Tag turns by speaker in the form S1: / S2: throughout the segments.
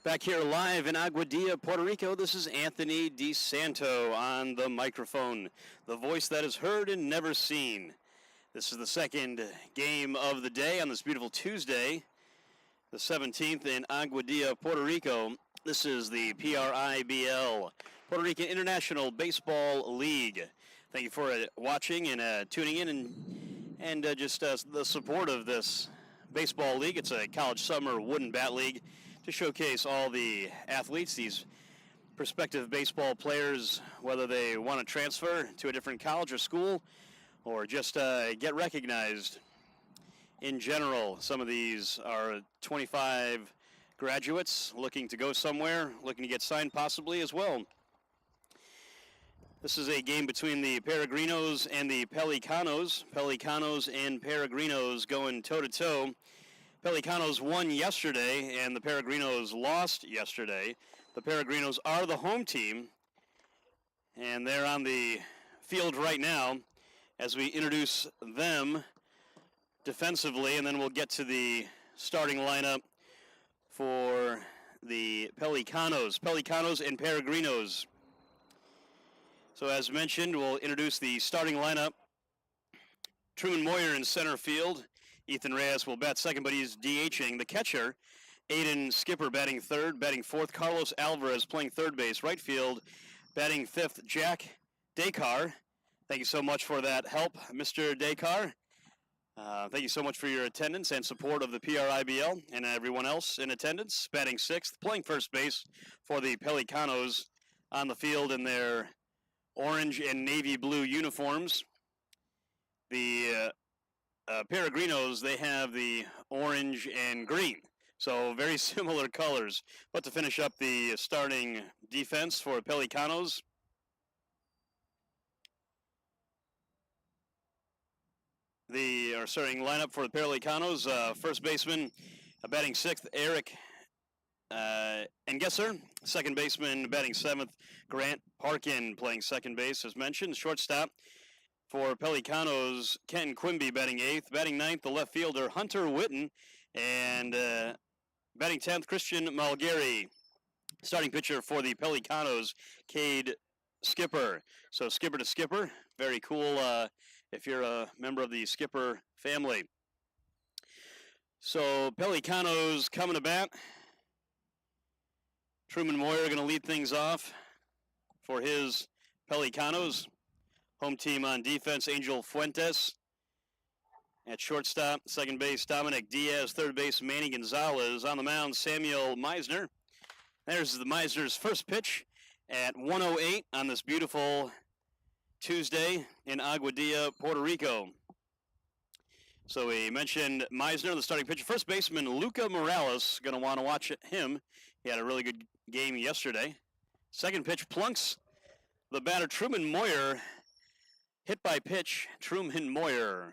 S1: Back here live in Aguadilla, Puerto Rico, this is Anthony DeSanto on the microphone, the voice that is heard and never seen. This is the second game of the day on this beautiful Tuesday, the 17th in Aguadilla, Puerto Rico. This is the PRIBL, Puerto Rican International Baseball League. Thank you for watching and tuning in and just the support of this baseball league. It's a college summer wooden bat league to showcase all the athletes, these prospective baseball players, whether they want to transfer to a different college or school or just get recognized in general. Some of these are 25 graduates looking to go somewhere, looking to get signed possibly as well. This is a game between the Peregrinos and the Pelicanos. Pelicanos and Peregrinos going toe-to-toe. Pelicanos won yesterday, and the Peregrinos lost yesterday. The Peregrinos are the home team, and they're on the field right now as we introduce them defensively, and then we'll get to the starting lineup for the Pelicanos. Pelicanos and Peregrinos. So as mentioned, we'll introduce the starting lineup. Truman Moyer in center field. Ethan Reyes will bat second, but he's DHing. The catcher, Aiden Skipper, batting third. Batting fourth, Carlos Alvarez playing third base. Right field, batting fifth, Jack Descar. Thank you so much for that help, Mr. Descar. Thank you so much for your attendance and support of the PRIBL and everyone else in attendance. Batting sixth, playing first base for the Pelicanos on the field in their orange and navy blue uniforms. The Peregrinos, they have the orange and green, so very similar colors. But to finish up the starting defense for Pelicanos, the starting lineup for the Pelicanos, first baseman, batting sixth, Eric Engesser. Second baseman, batting seventh, Grant Parkin playing second base, as mentioned. Shortstop for Pelicanos, Ken Quimby batting eighth. Batting ninth, the left fielder, Hunter Witten. And batting 10th, Christian Malgeri. Starting pitcher for the Pelicanos, Cade Skipper. So skipper to skipper. Very cool if you're a member of the Skipper family. So Pelicanos coming to bat. Truman Moyer going to lead things off for his Pelicanos. Home team on defense, Angel Fuentes. At shortstop, second base, Dominic Diaz. Third base, Manny Gonzalez. On the mound, Samuel Meisner. There's the Meisner's first pitch at 1:08 on this beautiful Tuesday in Aguadilla, Puerto Rico. So we mentioned Meisner, the starting pitcher. First baseman, Luca Morales. Going to want to watch him. He had a really good game yesterday. Second pitch, plunks the batter, Truman Moyer. Hit by pitch, Truman Moyer.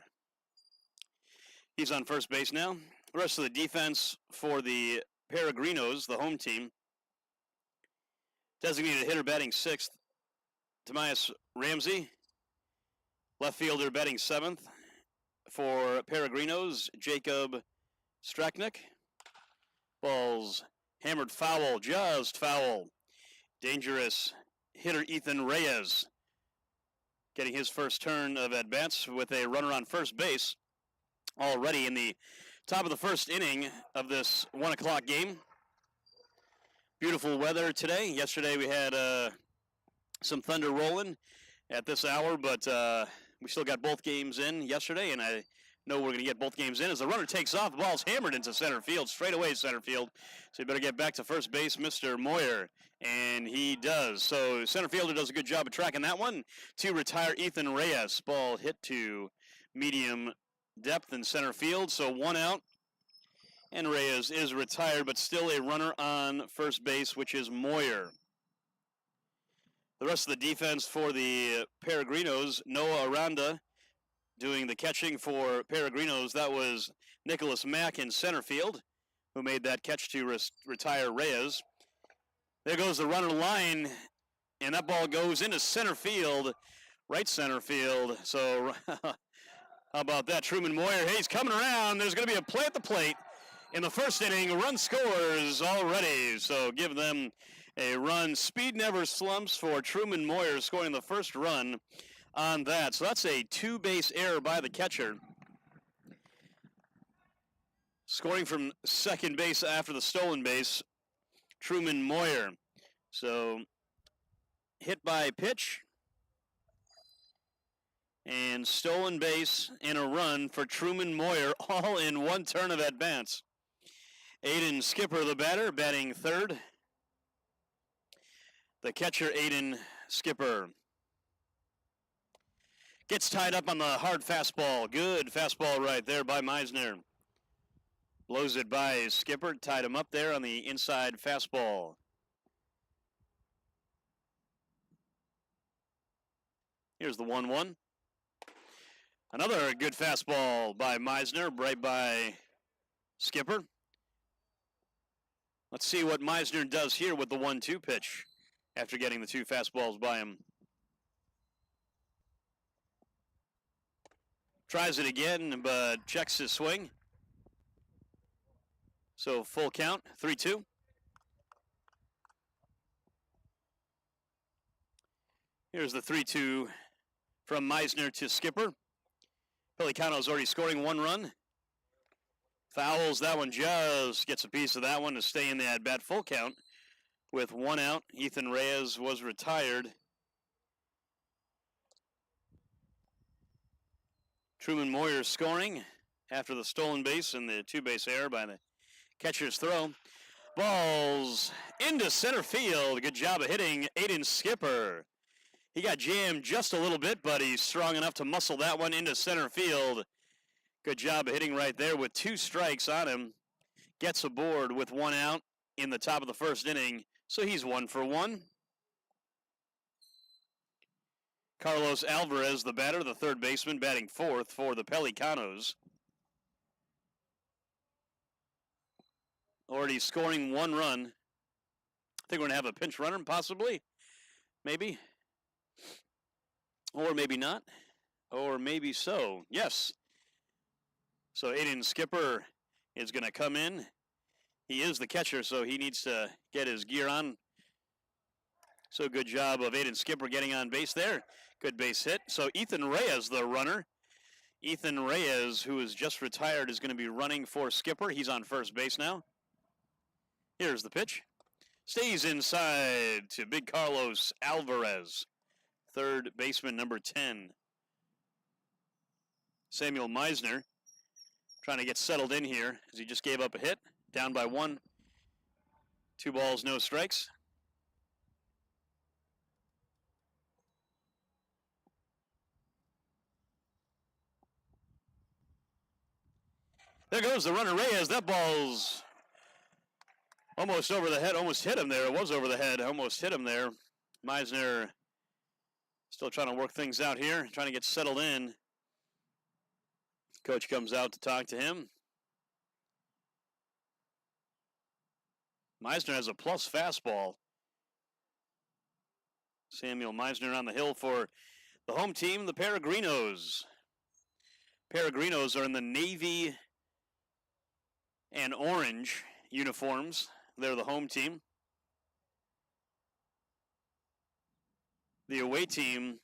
S1: He's on first base now. The rest of the defense for the Peregrinos, the home team. Designated hitter batting sixth, Tobias Ramsey. Left fielder batting seventh for Peregrinos, Jacob Straknick. Ball's hammered foul, just foul. Dangerous hitter Ethan Reyes getting his first turn of at-bats with a runner on first base already in the top of the first inning of this 1 o'clock game. Beautiful weather today. Yesterday we had some thunder rolling at this hour, but we still got both games in yesterday, and I know we're going to get both games in. As the runner takes off, the ball's hammered into center field, straight away center field. So you better get back to first base, Mr. Moyer, and he does. So center fielder does a good job of tracking that one to retire Ethan Reyes. Ball hit to medium depth in center field, so one out. And Reyes is retired, but still a runner on first base, which is Moyer. The rest of the defense for the Peregrinos, Noah Aranda doing the catching for Peregrinos. That was Nicholas Mack in center field, who made that catch to retire Reyes. There goes the runner line, and that ball goes into center field, right center field. So how about that? Truman Moyer, hey, he's coming around. There's going to be a play at the plate. In the first inning, run scores already, so give them a run. Speed never slumps for Truman Moyer, scoring the first run on that. So that's a two-base error by the catcher. Scoring from second base after the stolen base, Truman Moyer. So hit by pitch and stolen base and a run for Truman Moyer, all in one turn of at-bats. Aiden Skipper, the batter, batting third. The catcher, Aiden Skipper. Gets tied up on the hard fastball. Good fastball right there by Meisner. Blows it by Skipper, tied him up there on the inside fastball. Here's the 1-1. Another good fastball by Meisner, right by Skipper. Let's see what Meisner does here with the 1-2 pitch after getting the two fastballs by him. Tries it again, but checks his swing. So full count, 3-2. Here's the 3-2 from Meisner to Skipper. Pelicanos already scoring one run. Fouls that one, just gets a piece of that one to stay in the at-bat. Full count with one out. Ethan Reyes was retired. Truman Moyer scoring after the stolen base and the two-base error by the catcher's throw. Balls into center field. Good job of hitting Aiden Skipper. He got jammed just a little bit, but he's strong enough to muscle that one into center field. Good job of hitting right there with two strikes on him. Gets aboard with one out in the top of the first inning, so he's 1 for 1. Carlos Alvarez, the batter, the third baseman, batting fourth for the Pelicanos. Already scoring one run. I think we're going to have a pinch runner, possibly. Maybe. Or maybe not. Or maybe so. Yes. So Aiden Skipper is going to come in. He is the catcher, so he needs to get his gear on. So good job of Aiden Skipper getting on base there. Good base hit. So Ethan Reyes, the runner. Ethan Reyes, who is just retired, is going to be running for Skipper. He's on first base now. Here's the pitch. Stays inside to big Carlos Alvarez. Third baseman, number 10. Samuel Meisner trying to get settled in here as he just gave up a hit. Down by 1. 2 balls, no strikes. There goes the runner, Reyes. That ball's almost over the head. Almost hit him there. It was over the head. Almost hit him there. Meisner still trying to work things out here. Trying to get settled in. Coach comes out to talk to him. Meisner has a plus fastball. Samuel Meisner on the hill for the home team, the Peregrinos. Peregrinos are in the navy and orange uniforms. They're the home team. The away team,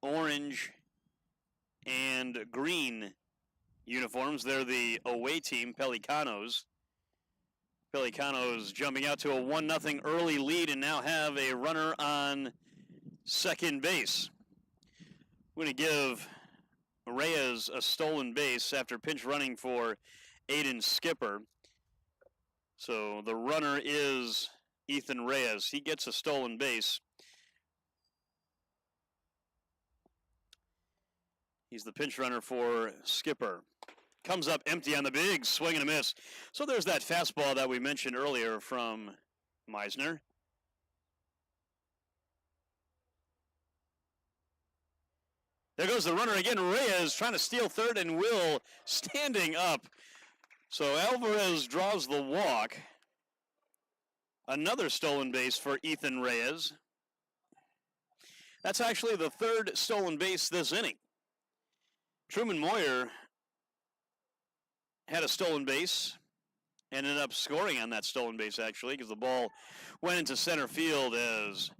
S1: orange and green uniforms. They're the away team, Pelicanos. Pelicanos jumping out to a 1-0 early lead and now have a runner on second base. We're going to give Reyes a stolen base after pinch running for Aiden Skipper. So the runner is Ethan Reyes. He gets a stolen base. He's the pinch runner for Skipper. Comes up empty on the big swing and a miss. So there's that fastball that we mentioned earlier from Meisner. There goes the runner again. Reyes trying to steal third and Will standing up. So Alvarez draws the walk. Another stolen base for Ethan Reyes. That's actually the third stolen base this inning. Truman Moyer had a stolen base ended up scoring on that stolen base, actually, because the ball went into center field as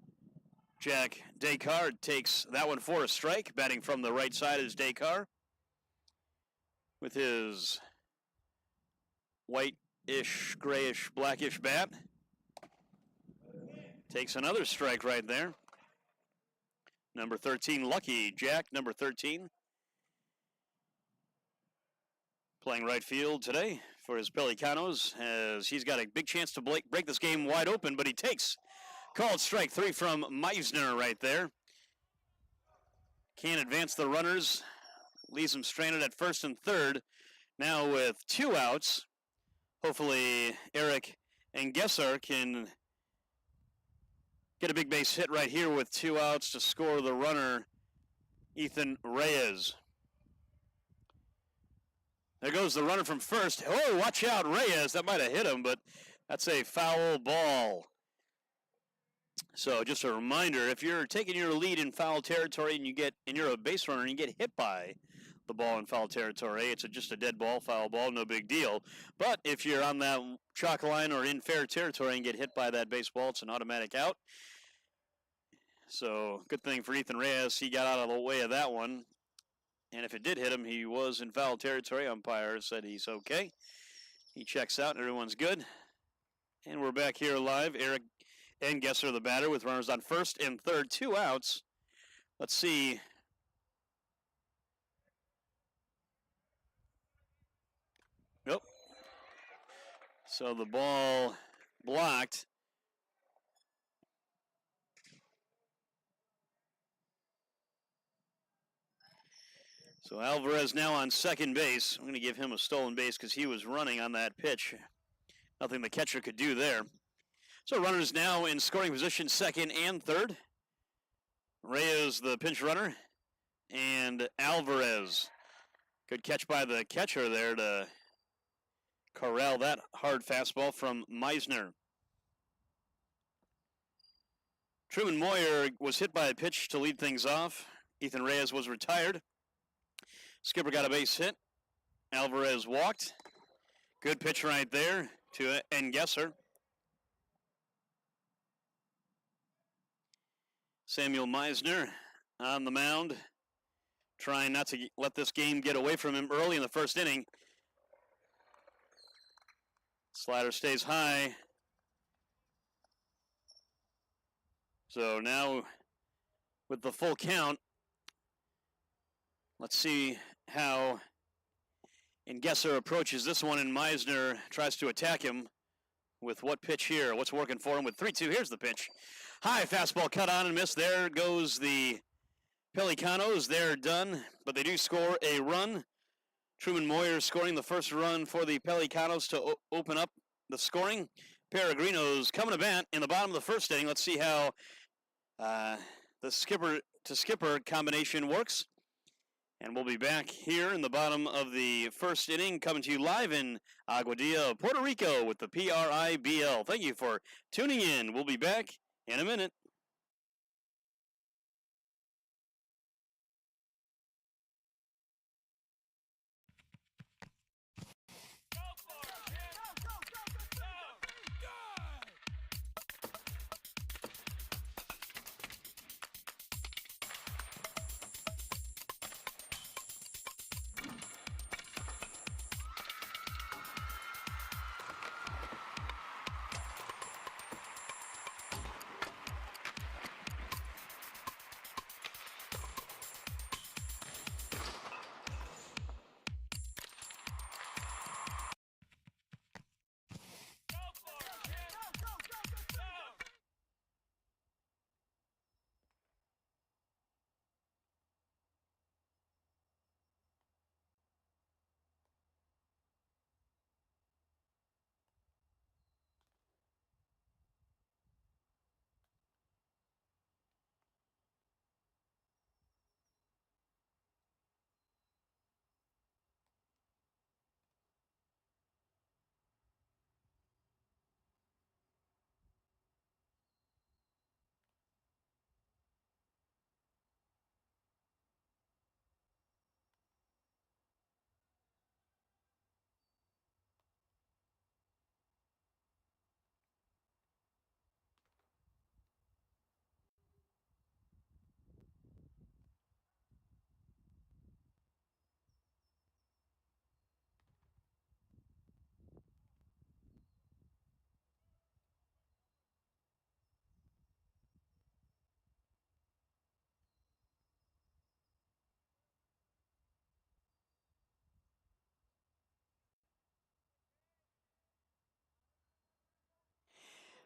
S1: Jack Descartes takes that one for a strike. Batting from the right side is Descartes with his white-ish, grayish, blackish bat. Takes another strike right there. Number 13, Lucky Jack, number 13. Playing right field today for his Pelicanos, as he's got a big chance to break this game wide open, but he takes called strike 3 from Meisner right there. Can't advance the runners, leaves them stranded at first and third. Now with 2 outs, hopefully Eric and Gesser can get a big base hit right here with 2 outs to score the runner, Ethan Reyes. There goes the runner from first. Oh, watch out, Reyes. That might have hit him, but that's a foul ball. So just a reminder, if you're taking your lead in foul territory and you're a base runner and you get hit by the ball in foul territory, it's just a dead ball, foul ball, no big deal. But if you're on that chalk line or in fair territory and get hit by that baseball, it's an automatic out. So good thing for Ethan Reyes, he got out of the way of that one. And if it did hit him, he was in foul territory. Umpire said he's okay. He checks out, and everyone's good. And we're back here live. Eric and Gesser, the batter, with runners on first and third, 2 outs. Let's see. Nope. So the ball blocked. So Alvarez now on second base. I'm going to give him a stolen base because he was running on that pitch. Nothing the catcher could do there. So runners now in scoring position, second and third. Reyes, the pinch runner, and Alvarez. Good catch by the catcher there to corral that hard fastball from Meisner. Truman Moyer was hit by a pitch to lead things off. Ethan Reyes was retired. Skipper got a base hit. Alvarez walked. Good pitch right there to Gesser. Samuel Meisner on the mound, trying not to let this game get away from him early in the first inning. Slider stays high. So now with the full count, let's see how Gesser approaches this one, and Meisner tries to attack him with what pitch here? What's working for him with 3-2? Here's the pitch. High fastball cut on and missed. There goes the Pelicanos. They're done, but they do score a run. Truman Moyer scoring the first run for the Pelicanos to open up the scoring. Peregrinos coming to bat in the bottom of the first inning. Let's see how the skipper-to-skipper combination works. And we'll be back here in the bottom of the first inning, coming to you live in Aguadilla, Puerto Rico with the PRIBL. Thank you for tuning in. We'll be back in a minute.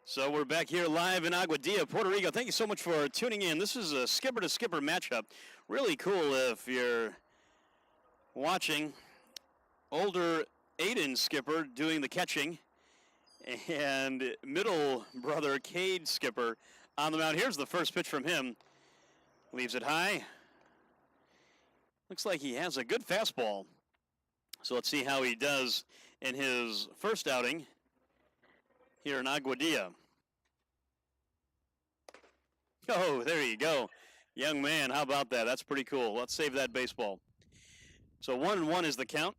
S1: So we're back here live in Aguadilla, Puerto Rico. Thank you so much for tuning in. This is a skipper-to-skipper matchup. Really cool if you're watching. Older Aiden skipper doing the catching, and middle brother Cade skipper on the mound. Here's the first pitch from him. Leaves it high. Looks like he has a good fastball. So let's see how he does in his first outing here in Aguadilla. Oh, there you go. Young man, how about that? That's pretty cool. Let's save that baseball. So 1-1 is the count.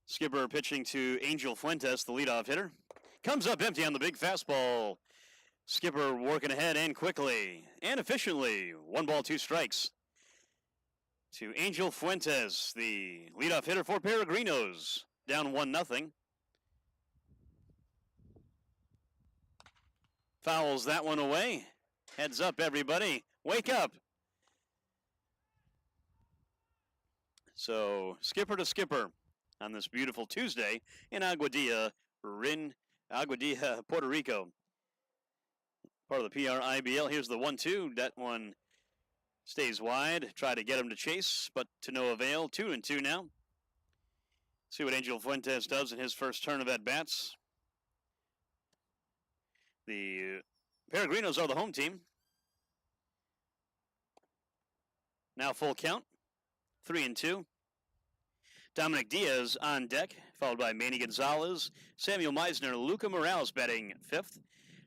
S1: Skipper pitching to Angel Fuentes, the leadoff hitter. Comes up empty on the big fastball. Skipper working ahead and quickly and efficiently. 1 ball, 2 strikes. To Angel Fuentes, the leadoff hitter for Peregrinos. Down 1-0. Fouls that one away. Heads up, everybody. Wake up. So, skipper to skipper on this beautiful Tuesday in Aguadilla, Puerto Rico. Part of the PRIBL. Here's the 1-2. That one stays wide. Try to get him to chase, but to no avail. 2-2 now. See what Angel Fuentes does in his first turn of at-bats. The Peregrinos are the home team. Now full count. 3-2. Dominic Diaz on deck, followed by Manny Gonzalez, Samuel Meisner, Luca Morales batting 5th,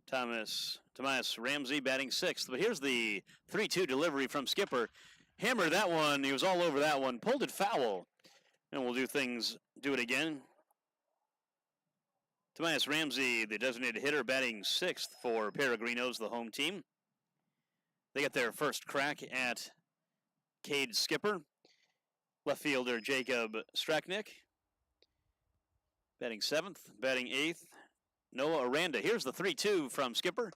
S1: Tomas Ramsey batting 6th. But here's the 3-2 delivery from Skipper. Hammered that one. He was all over that one. Pulled it foul. And we'll do it again. Tomas Ramsey, the designated hitter, batting 6th for Peregrinos, the home team. They get their first crack at Cade Skipper. Left fielder Jacob Straknik, batting 7th, batting 8th, Noah Aranda. Here's the 3-2 from Skipper.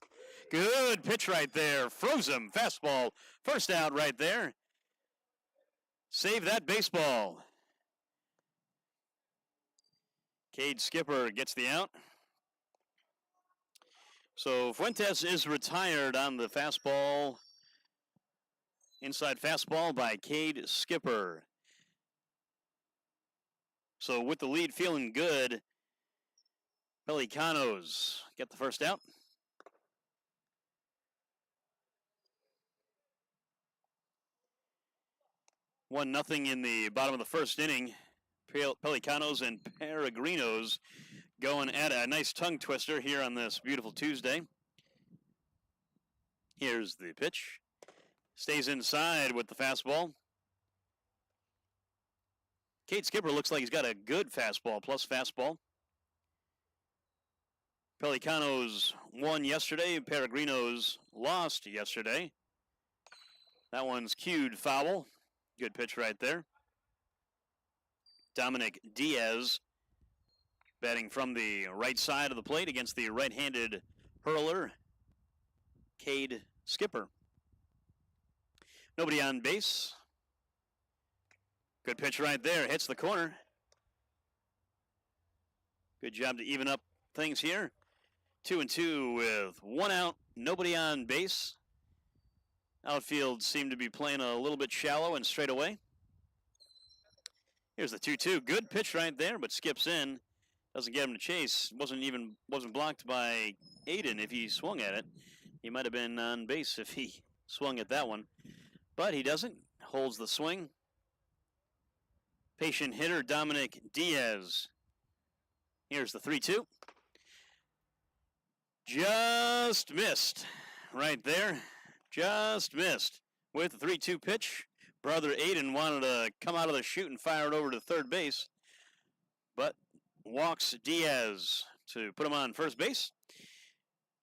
S1: Good pitch right there. Froze him. Fastball. First out right there. Save that baseball. Cade Skipper gets the out. So Fuentes is retired on the fastball. Inside fastball by Cade Skipper. So with the lead feeling good, Pelicanos get the first out. One nothing in the bottom of the first inning. Pelicanos and Peregrinos going at a nice tongue twister here on this beautiful Tuesday. Here's the pitch. Stays inside with the fastball. Cade Skipper looks like he's got a good fastball, plus fastball. Pelicanos won yesterday. Peregrinos lost yesterday. That one's cued foul. Good pitch right there. Dominic Diaz batting from the right side of the plate against the right-handed hurler, Cade Skipper. Nobody on base. Good pitch right there. Hits the corner. Good job to even up things here. 2-2 with 1 out. Nobody on base. Outfield seemed to be playing a little bit shallow and straight away. Here's the 2-2. Good pitch right there, but skips in. Doesn't get him to chase. Wasn't blocked by Aiden if he swung at it. He might have been on base if he swung at that one. But he doesn't. Holds the swing. Patient hitter Dominic Diaz. Here's the 3-2. Just missed right there. Just missed with the 3-2 pitch. Brother Aiden wanted to come out of the chute and fire it over to third base, but walks Diaz to put him on first base.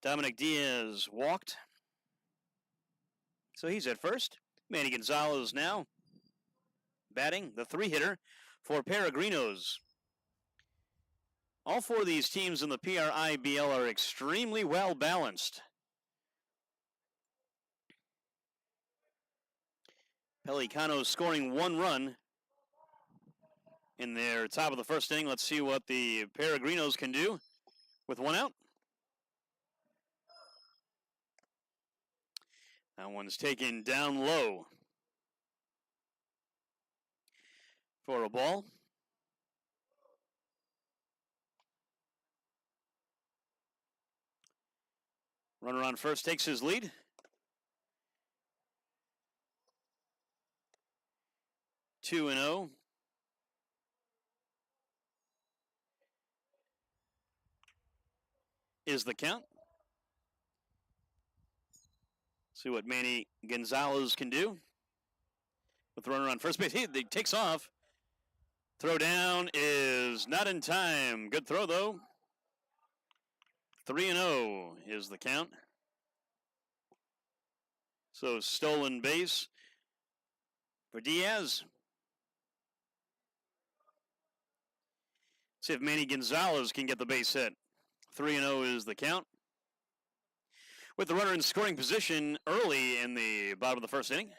S1: Dominic Diaz walked, so he's at first. Manny Gonzalez now batting, the 3-hitter for Peregrinos. All 4 of these teams in the PRIBL are extremely well balanced. Pelicanos scoring 1 run in their top of the first inning. Let's see what the Peregrinos can do. with 1 out. That one's taken down low for a ball. Runner on first takes his lead. 2-0. Is the count. See what Manny Gonzalez can do with the runner on first base. He takes off. Throw down is not in time. Good throw, though. 3-0 is the count. So stolen base for Diaz. See if Manny Gonzalez can get the base hit. 3-0 is the count. With the runner in scoring position early in the bottom of the first inning.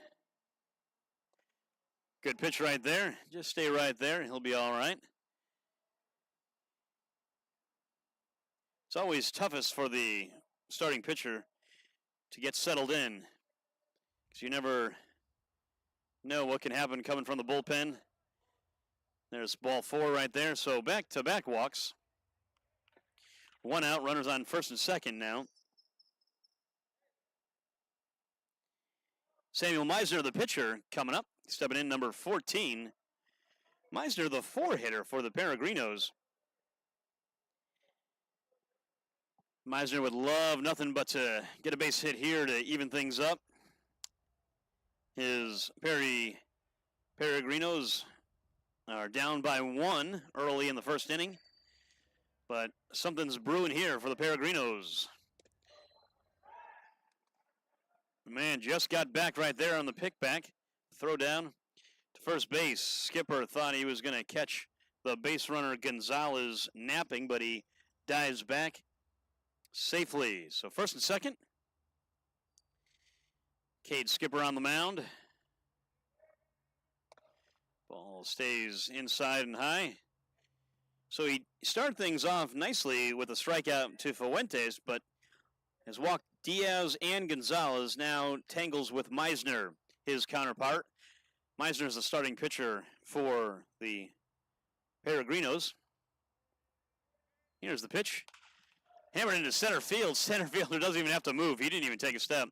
S1: Good pitch right there. Just stay right there. He'll be all right. It's always toughest for the starting pitcher to get settled in, because you never know what can happen coming from the bullpen. There's ball 4 right there. So back-to-back walks. 1 out, runners on first and second now. Samuel Meisner, the pitcher, coming up. Stepping in, number 14. Meisner, the 4-hitter for the Peregrinos. Meisner would love nothing but to get a base hit here to even things up. His Peregrinos are down by 1 early in the first inning. But something's brewing here for the Peregrinos. The man just got back right there on the pick back. Throw down to first base. Skipper thought he was going to catch the base runner Gonzalez napping, but he dives back safely. So first and second. Cade Skipper on the mound. Ball stays inside and high. So he started things off nicely with a strikeout to Fuentes, but has walked Diaz and Gonzalez, now tangles with Meisner, his counterpart. Meisner is the starting pitcher for the Peregrinos. Here's the pitch. Hammered into center field. Center fielder doesn't even have to move. He didn't even take a step.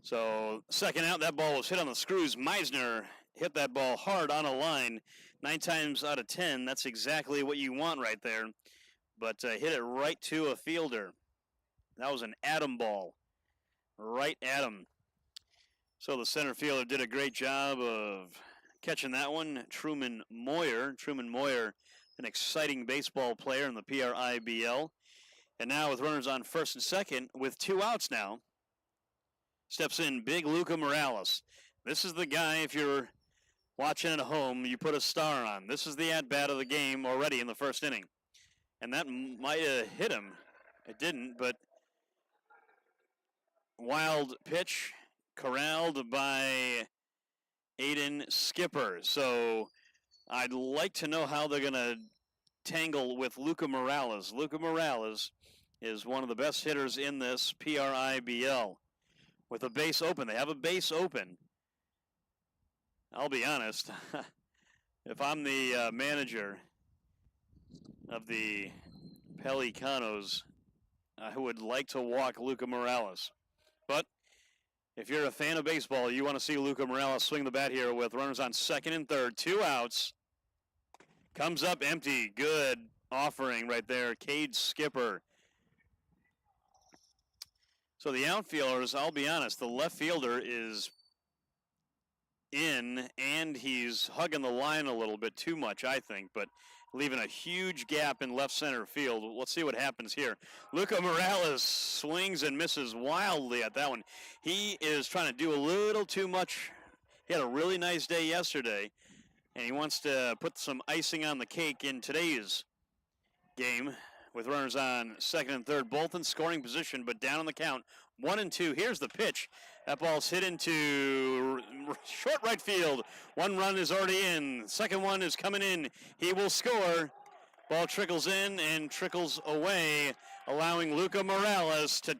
S1: So second out, that ball was hit on the screws. Meisner hit that ball hard on a line. 9 times out of 10, that's exactly what you want right there. But hit it right to a fielder. That was an atom ball. Right at him. So the center fielder did a great job of catching that one. Truman Moyer. Truman Moyer, an exciting baseball player in the PRIBL. And now with runners on first and second, with 2 outs now, steps in big Luca Morales. This is the guy, if you're watching at home, you put a star on. This is the at-bat of the game already in the first inning. And that might have hit him. It didn't, but wild pitch corralled by Aiden Skipper. So I'd like to know how they're going to tangle with Luca Morales. Luca Morales is one of the best hitters in this PRIBL. With a base open. They have a base open. I'll be honest. If I'm the manager of the Pelicanos, I would like to walk Luca Morales. But if you're a fan of baseball, you want to see Luca Morales swing the bat here with runners on second and third. 2 outs. Comes up empty. Good offering right there. Cade Skipper. So the outfielders, I'll be honest, the left fielder is in, and he's hugging the line a little bit too much, I think, but leaving a huge gap in left center field. Let's see what happens here. Luca Morales swings and misses wildly at that one. He is trying to do a little too much. He had a really nice day yesterday, and he wants to put some icing on the cake in today's game with runners on second and third, both in scoring position, but down on the count. 1-2. Here's the pitch. That ball's hit into short right field. 1 run is already in. Second one is coming in. He will score. Ball trickles in and trickles away, allowing Luca Morales to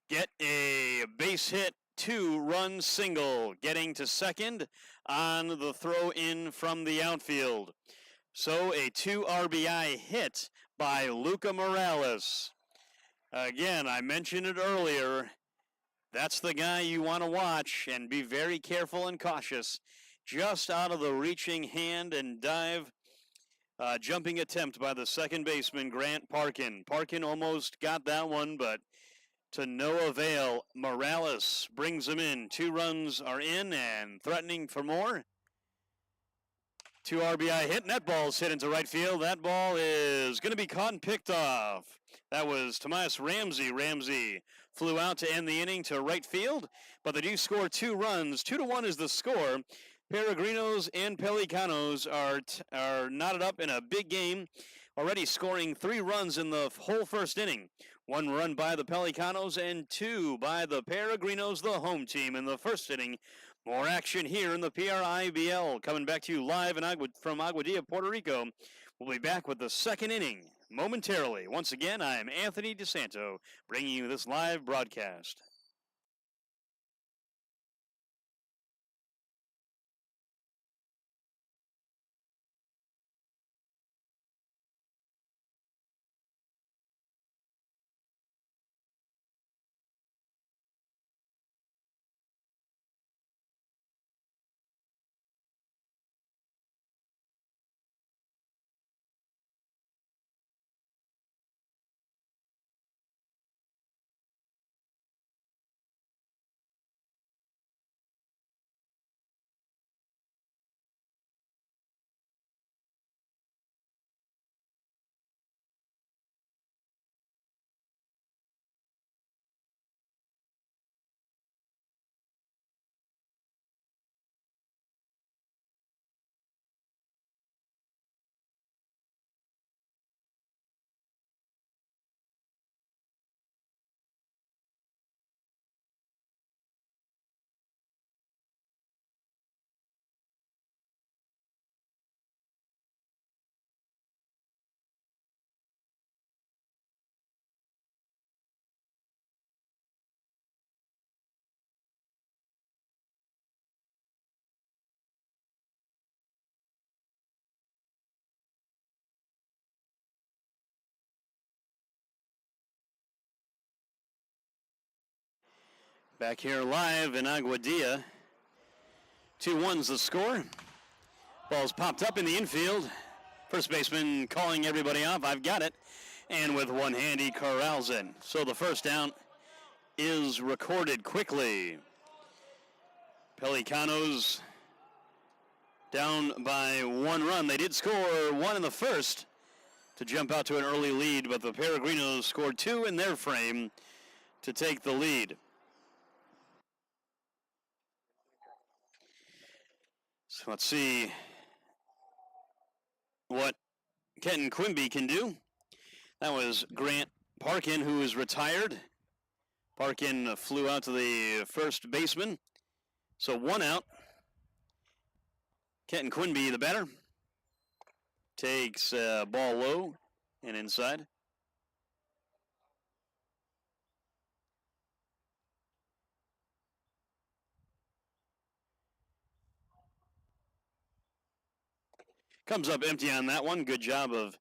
S1: get a base hit, 2-run single, getting to second on the throw in from the outfield. So a 2 RBI hit by Luca Morales. Again, I mentioned it earlier. That's the guy you want to watch, and be very careful and cautious. Just out of the reaching hand and dive, jumping attempt by the second baseman, Grant Parkin. Parkin almost got that one, but to no avail. Morales brings him in. 2 runs are in and threatening for more. 2 RBI hit, and that ball's hit into right field. That ball is going to be caught and picked off. That was Tomas Ramsey. Ramsey flew out to end the inning to right field, but they do score 2 runs. 2-1 is the score. Peregrinos and Pelicanos are knotted up in a big game, already scoring 3 runs in the whole first inning. 1 run by the Pelicanos and 2 by the Peregrinos, the home team, in the first inning. More action here in the PRIBL. Coming back to you live from Aguadilla, Puerto Rico. We'll be back with the second inning momentarily. Once again, I'm Anthony DeSanto, bringing you this live broadcast. Back here live in Aguadilla. 2-1's the score. Ball's popped up in the infield. First baseman calling everybody off. I've got it. And with one hand, he corrals it. So the first down is recorded quickly. Pelicanos down by 1 run. They did score 1 in the first to jump out to an early lead, but the Peregrinos scored 2 in their frame to take the lead. So let's see what Kenton Quimby can do. That was Grant Parkin, who is retired. Parkin flew out to the first baseman. So 1 out. Kenton Quimby, the batter, takes ball low and inside. Comes up empty on that one. Good job of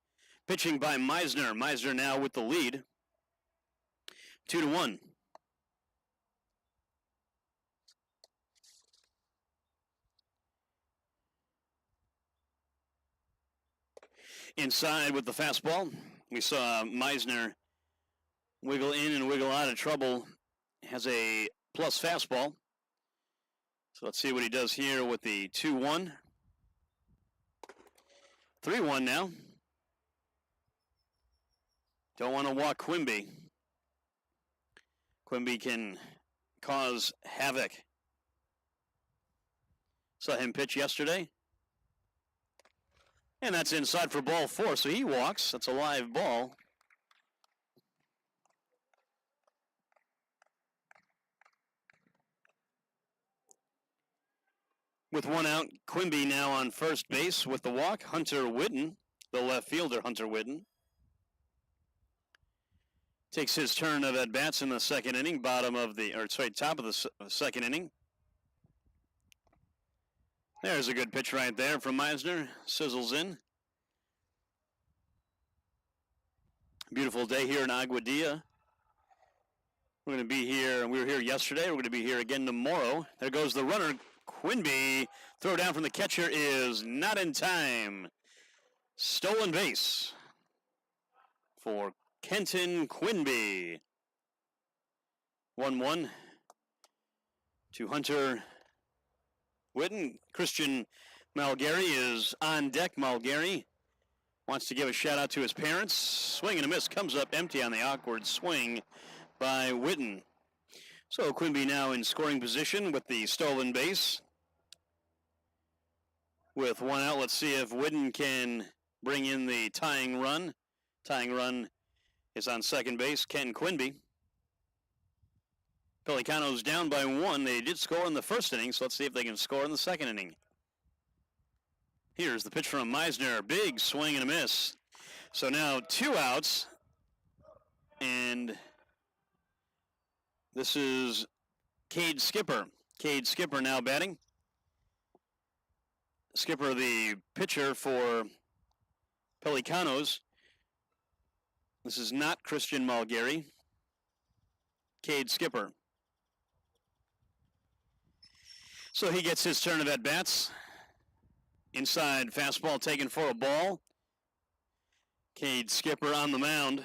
S1: pitching by Meisner. Meisner now with the lead. 2-1. Inside with the fastball. We saw Meisner wiggle in and wiggle out of trouble. Has a plus fastball. So let's see what he does here with the 2-1. 3-1 now. Don't want to walk Quimby. Quimby can cause havoc. Saw him pitch yesterday. And that's inside for ball 4, so he walks. That's a live ball. With 1 out, Quimby now on first base with the walk. Hunter Whitten the left fielder, Hunter Whitten. Takes his turn of at bats in the second inning, top of the second inning. There's a good pitch right there from Meisner. Sizzles in. Beautiful day here in Aguadilla. We're going to be here. We were here yesterday. We're going to be here again tomorrow. There goes the runner, Quinby. Throw down from the catcher is not in time. Stolen base for Kenton Quinby. 1-1 to Hunter Whitten. Christian Malgary is on deck. Malgary wants to give a shout out to his parents. Swing and a miss, comes up empty on the awkward swing by Whitten. So Quinby now in scoring position with the stolen base. With one out, let's see if Whitten can bring in the tying run. Tying run is on second base, Ken Quinby. Pelicanos down by 1. They did score in the first inning, so let's see if they can score in the second inning. Here's the pitch from Meisner. Big swing and a miss. So now 2 outs. And this is Cade Skipper. Cade Skipper now batting. Skipper, the pitcher for Pelicanos. This is not Christian Malgary. Cade Skipper. So he gets his turn of at-bats. Inside fastball taken for a ball. Cade Skipper on the mound.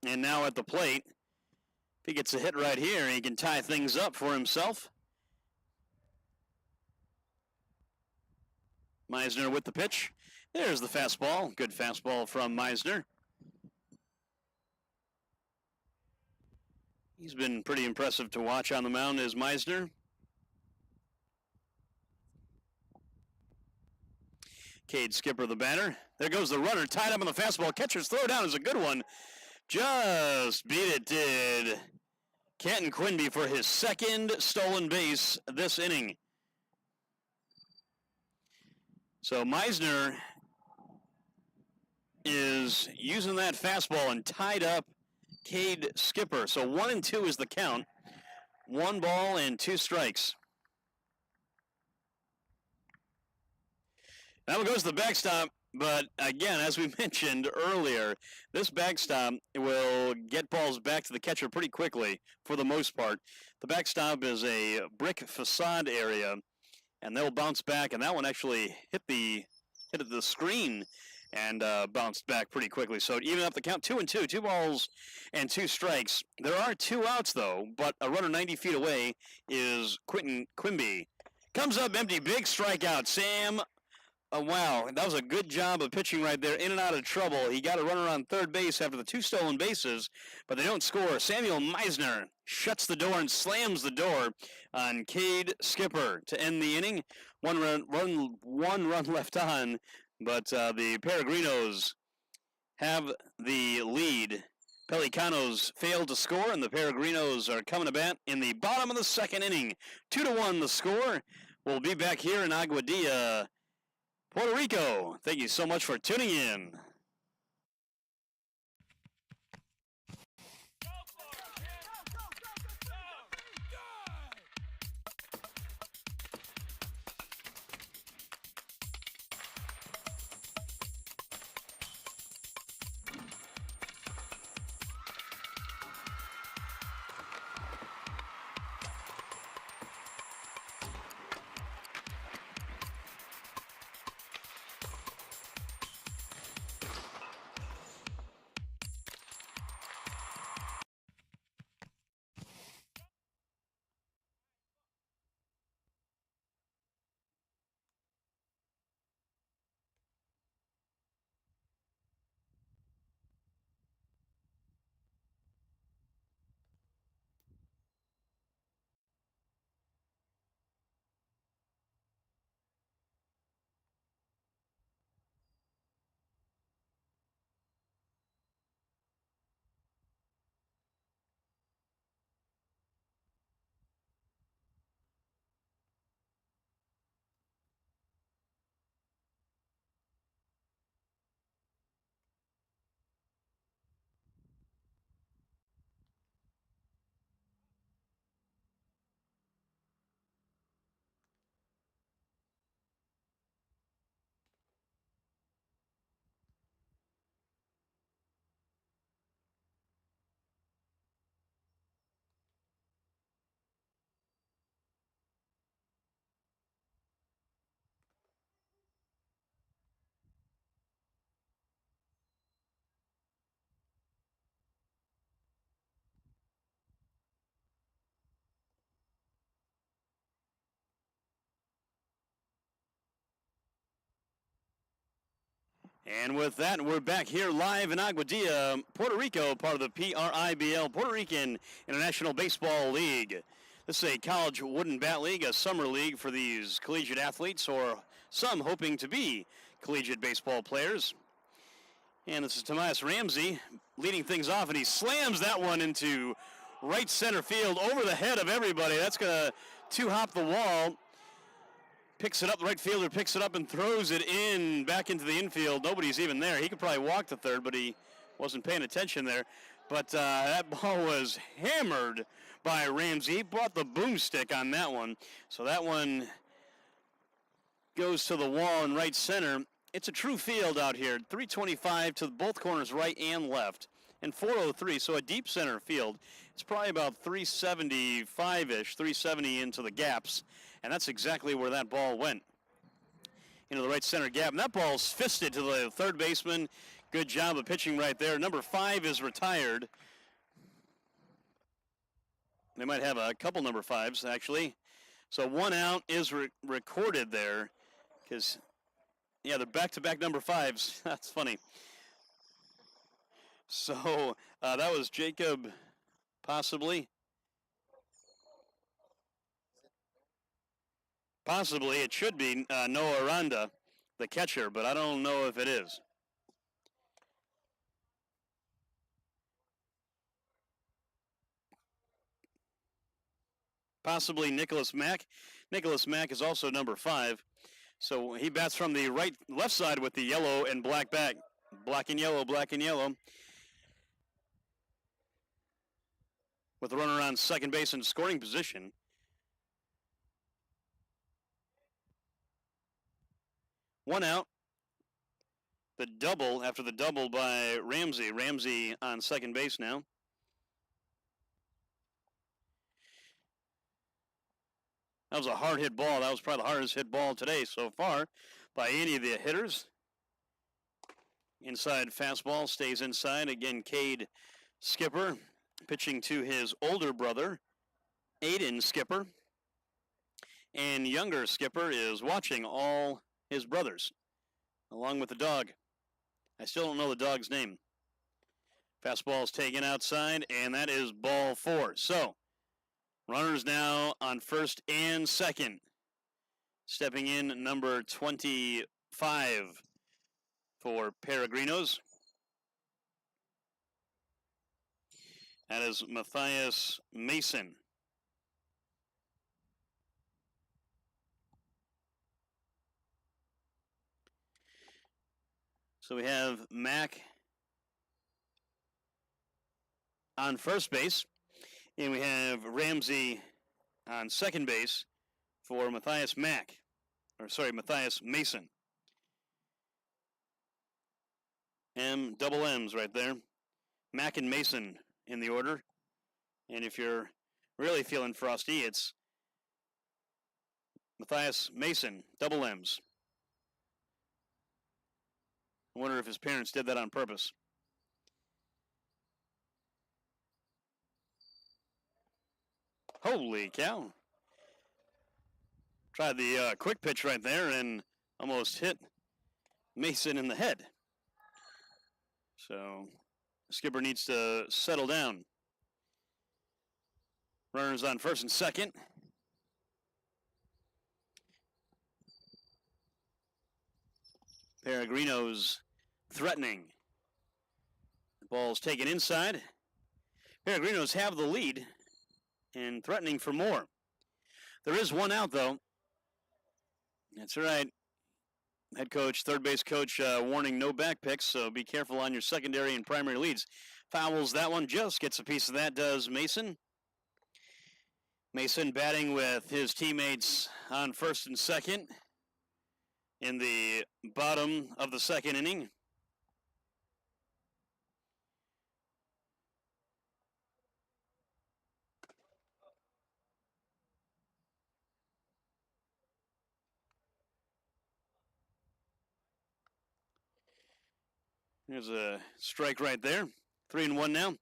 S1: And now at the plate. If he gets a hit right here, he can tie things up for himself. Meisner with the pitch. There's the fastball. Good fastball from Meisner. He's been pretty impressive to watch on the mound as Meisner. Cade Skipper, the batter. There goes the runner, tied up on the fastball. Catcher's throw down is a good one. Just beat it, did Kenton Quinby for his second stolen base this inning. So Meisner is using that fastball and tied up Cade Skipper. So 1-2 is the count. 1 ball and 2 strikes. Now goes the backstop, but again, as we mentioned earlier, this backstop will get balls back to the catcher pretty quickly for the most part. The backstop is a brick facade area, and they'll bounce back, and that one actually hit the screen and bounced back pretty quickly. So even up the count, 2-2, 2 balls and 2 strikes. There are 2 outs though, but a runner 90 feet away is Kenton Quinby. Comes up empty, big strikeout. Sam. Oh, wow, that was a good job of pitching right there, in and out of trouble. He got a runner on third base after the 2 stolen bases, but they don't score. Samuel Meisner shuts the door and slams the door on Cade Skipper to end the inning. One run left on, but the Peregrinos have the lead. Pelicanos failed to score, and the Peregrinos are coming to bat in the bottom of the second inning. 2-1 the score. We'll be back here in Aguadilla, Puerto Rico. Thank you so much for tuning in. And with that, we're back here live in Aguadilla, Puerto Rico, part of the PRIBL, Puerto Rican International Baseball League. This is a college wooden bat league, a summer league for these collegiate athletes, or some hoping to be collegiate baseball players. And this is Tomas Ramsey leading things off, and he slams that one into right center field over the head of everybody. That's going to two-hop the wall. Picks it up, the right fielder picks it up and throws it in, back into the infield. Nobody's even there. He could probably walk to third, but he wasn't paying attention there. But that ball was hammered by Ramsey. He brought the boomstick on that one. So that one goes to the wall in right center. It's a true field out here. 325 to both corners, right and left, and 403, so a deep center field. It's probably about 375-ish, 370 into the gaps. And that's exactly where that ball went, into the right center gap. And that ball's fisted to the third baseman. Good job of pitching right there. Number 5 is retired. They might have a couple number 5s, actually. So 1 out is recorded there because, yeah, they're back-to-back number 5s. That's funny. So that was Jacob, possibly. Possibly, it should be Noah Aranda, the catcher, but I don't know if it is. Possibly Nicholas Mack. Nicholas Mack is also number 5. So he bats from the left side with the yellow and black back. Black and yellow, black and yellow. With the runner on second base in scoring position. One out. The double, after the double by Ramsey. Ramsey on second base now. That was a hard hit ball. That was probably the hardest hit ball today so far by any of the hitters. Inside fastball, stays inside. Again, Cade Skipper pitching to his older brother, Aiden Skipper. And younger Skipper is watching all his brothers, along with the dog. I still don't know the dog's name. Fastball is taken outside, and that is ball 4. So, runners now on first and second. Stepping in, number 25 for Peregrinos. That is Matthias Mason. So we have Mack on first base, and we have Ramsey on second base for Matthias Mason. Double M's right there. Mack and Mason in the order. And if you're really feeling frosty, it's Matthias Mason, double M's. I wonder if his parents did that on purpose. Holy cow. Tried the quick pitch right there and almost hit Mason in the head. So Skipper needs to settle down. Runners on first and second. Peregrinos threatening. The ball's taken inside. Peregrinos have the lead and threatening for more. There is 1 out, though. That's right. Head coach, third base coach, warning no back picks, so be careful on your secondary and primary leads. Fouls that one, just gets a piece of that, does Mason. Mason batting with his teammates on first and second in the bottom of the second inning. There's a strike right there. 3-1 now.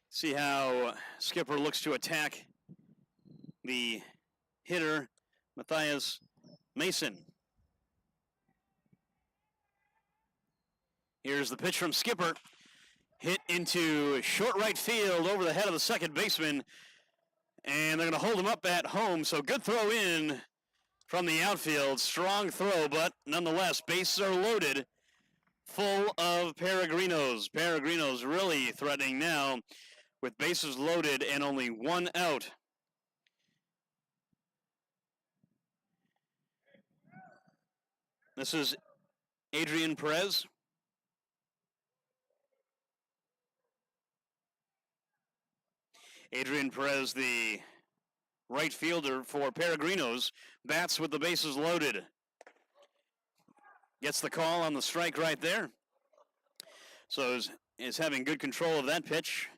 S1: See how Skipper looks to attack the hitter, Matthias Mason. Here's the pitch from Skipper. Hit into short right field over the head of the second baseman. And they're going to hold him up at home. So good throw in from the outfield. Strong throw, but nonetheless, bases are loaded. Full of Peregrinos. Peregrinos really threatening now with bases loaded and only one out. This is Adrian Perez. Adrian Perez, the right fielder for Peregrinos, bats with the bases loaded. Gets the call on the strike right there. So is having good control of that pitch.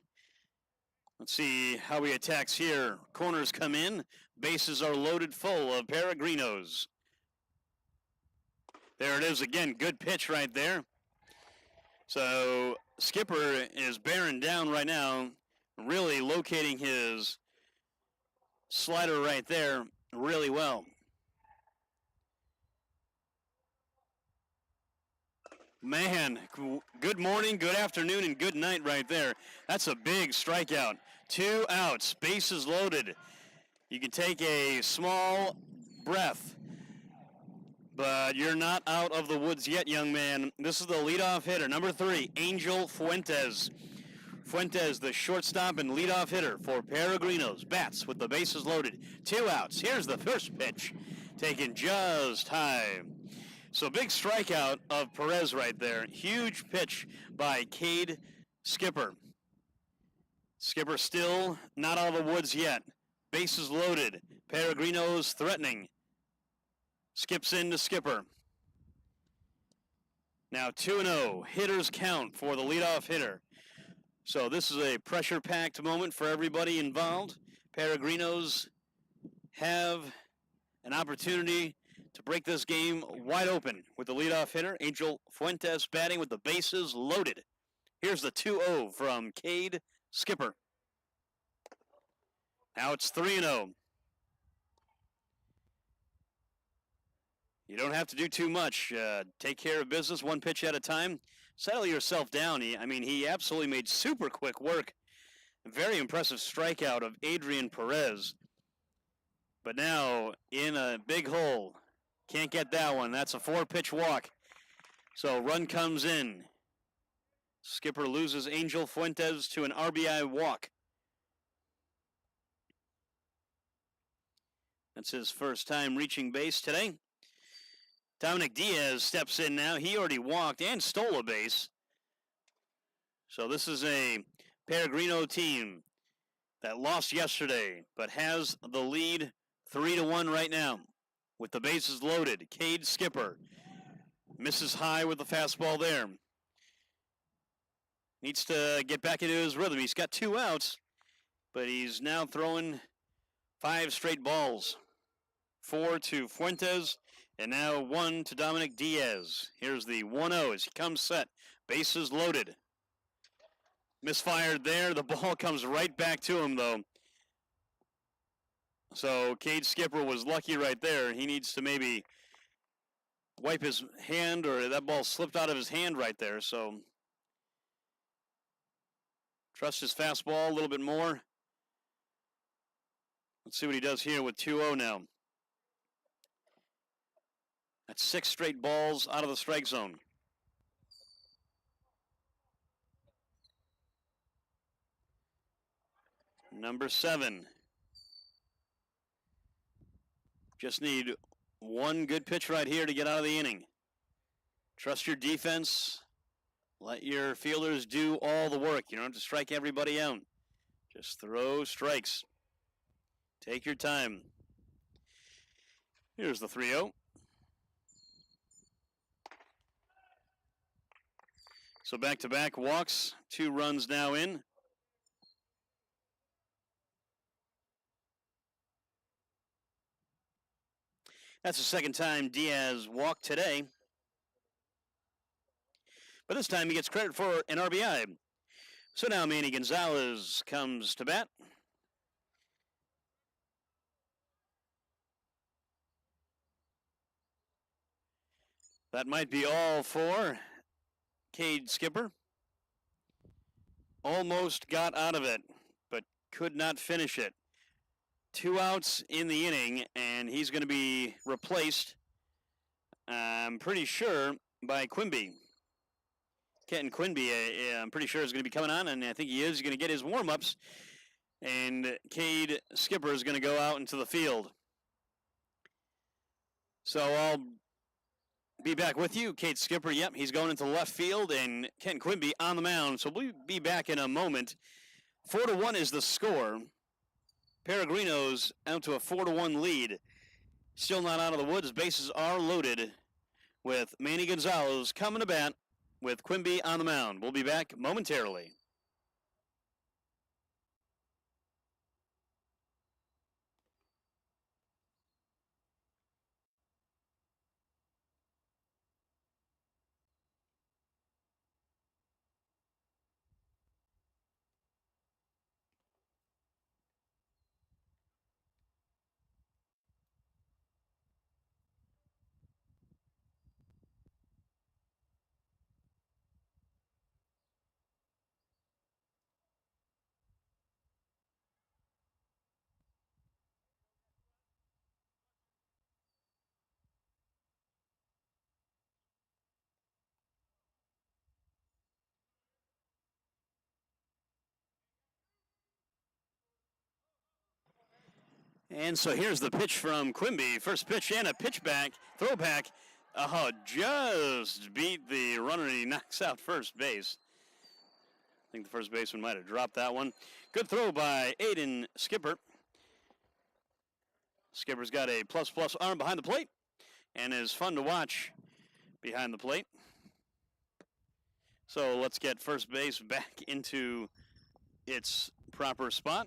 S1: Let's see how he attacks here. Corners come in. Bases are loaded full of Peregrinos. There it is again. Good pitch right there. So Skipper is bearing down right now, really locating his slider right there really well. Man, good morning, good afternoon, and good night right there. That's a big strikeout. 2 outs, bases loaded. You can take a small breath, but you're not out of the woods yet, young man. This is the leadoff hitter, number 3, Angel Fuentes. Fuentes, the shortstop and leadoff hitter for Peregrinos, bats with the bases loaded. 2 outs. Here's the first pitch, taken just high. So big strikeout of Perez right there. Huge pitch by Cade Skipper. Skipper still not out of the woods yet. Bases loaded. Peregrinos threatening. Skips into Skipper. Now 2-0. Hitters count for the leadoff hitter. So this is a pressure-packed moment for everybody involved. Peregrinos have an opportunity to break this game wide open with the leadoff hitter, Angel Fuentes, batting with the bases loaded. Here's the 2-0 from Cade Skipper. Now it's 3-0. You don't have to do too much. Take care of business one pitch at a time. Settle yourself down. He absolutely made super quick work. Very impressive strikeout of Adrian Perez. But now in a big hole. Can't get that one. That's a 4-pitch walk. So run comes in. Skipper loses Angel Fuentes to an RBI walk. That's his first time reaching base today. Dominic Diaz steps in now. He already walked and stole a base. So this is a Peregrino team that lost yesterday, but has the lead 3-1 right now. With the bases loaded, Cade Skipper misses high with the fastball there. Needs to get back into his rhythm. He's got 2 outs, but he's now throwing 5 straight balls. 4 to Fuentes, and now 1 to Dominic Diaz. Here's the 1-0 as he comes set. Bases loaded. Misfired there. The ball comes right back to him, though. So Cade Skipper was lucky right there. He needs to maybe wipe his hand, or that ball slipped out of his hand right there. So trust his fastball a little bit more. Let's see what he does here with 2-0 now. That's 6 straight balls out of the strike zone. Number 7. Just need one good pitch right here to get out of the inning. Trust your defense. Let your fielders do all the work. You don't have to strike everybody out. Just throw strikes. Take your time. Here's the 3-0. So back-to-back walks. 2 runs now in. That's the second time Diaz walked today. But this time he gets credit for an RBI. So now Manny Gonzalez comes to bat. That might be all for Cade Skipper. Almost got out of it, but could not finish it. 2 outs in the inning, and he's going to be replaced, I'm pretty sure, by Quimby. Kenton Quimby, I'm pretty sure, is going to be coming on, and I think he is. He's going to get his warm-ups, and Cade Skipper is going to go out into the field. So I'll be back with you. Cade Skipper, yep, he's going into left field, and Kenton Quimby on the mound. So we'll be back in a moment. 4-1 is the score. Peregrinos out to a 4-1 lead. Still not out of the woods. Bases are loaded with Manny Gonzalez coming to bat with Quimby on the mound. We'll be back momentarily. And so here's the pitch from Quimby. First pitch and a pitch back, throw back. Oh, just beat the runner, and he knocks out first base. I think the first baseman might have dropped that one. Good throw by Aiden Skipper. Skipper's got a plus arm behind the plate and is fun to watch behind the plate. So let's get first base back into its proper spot.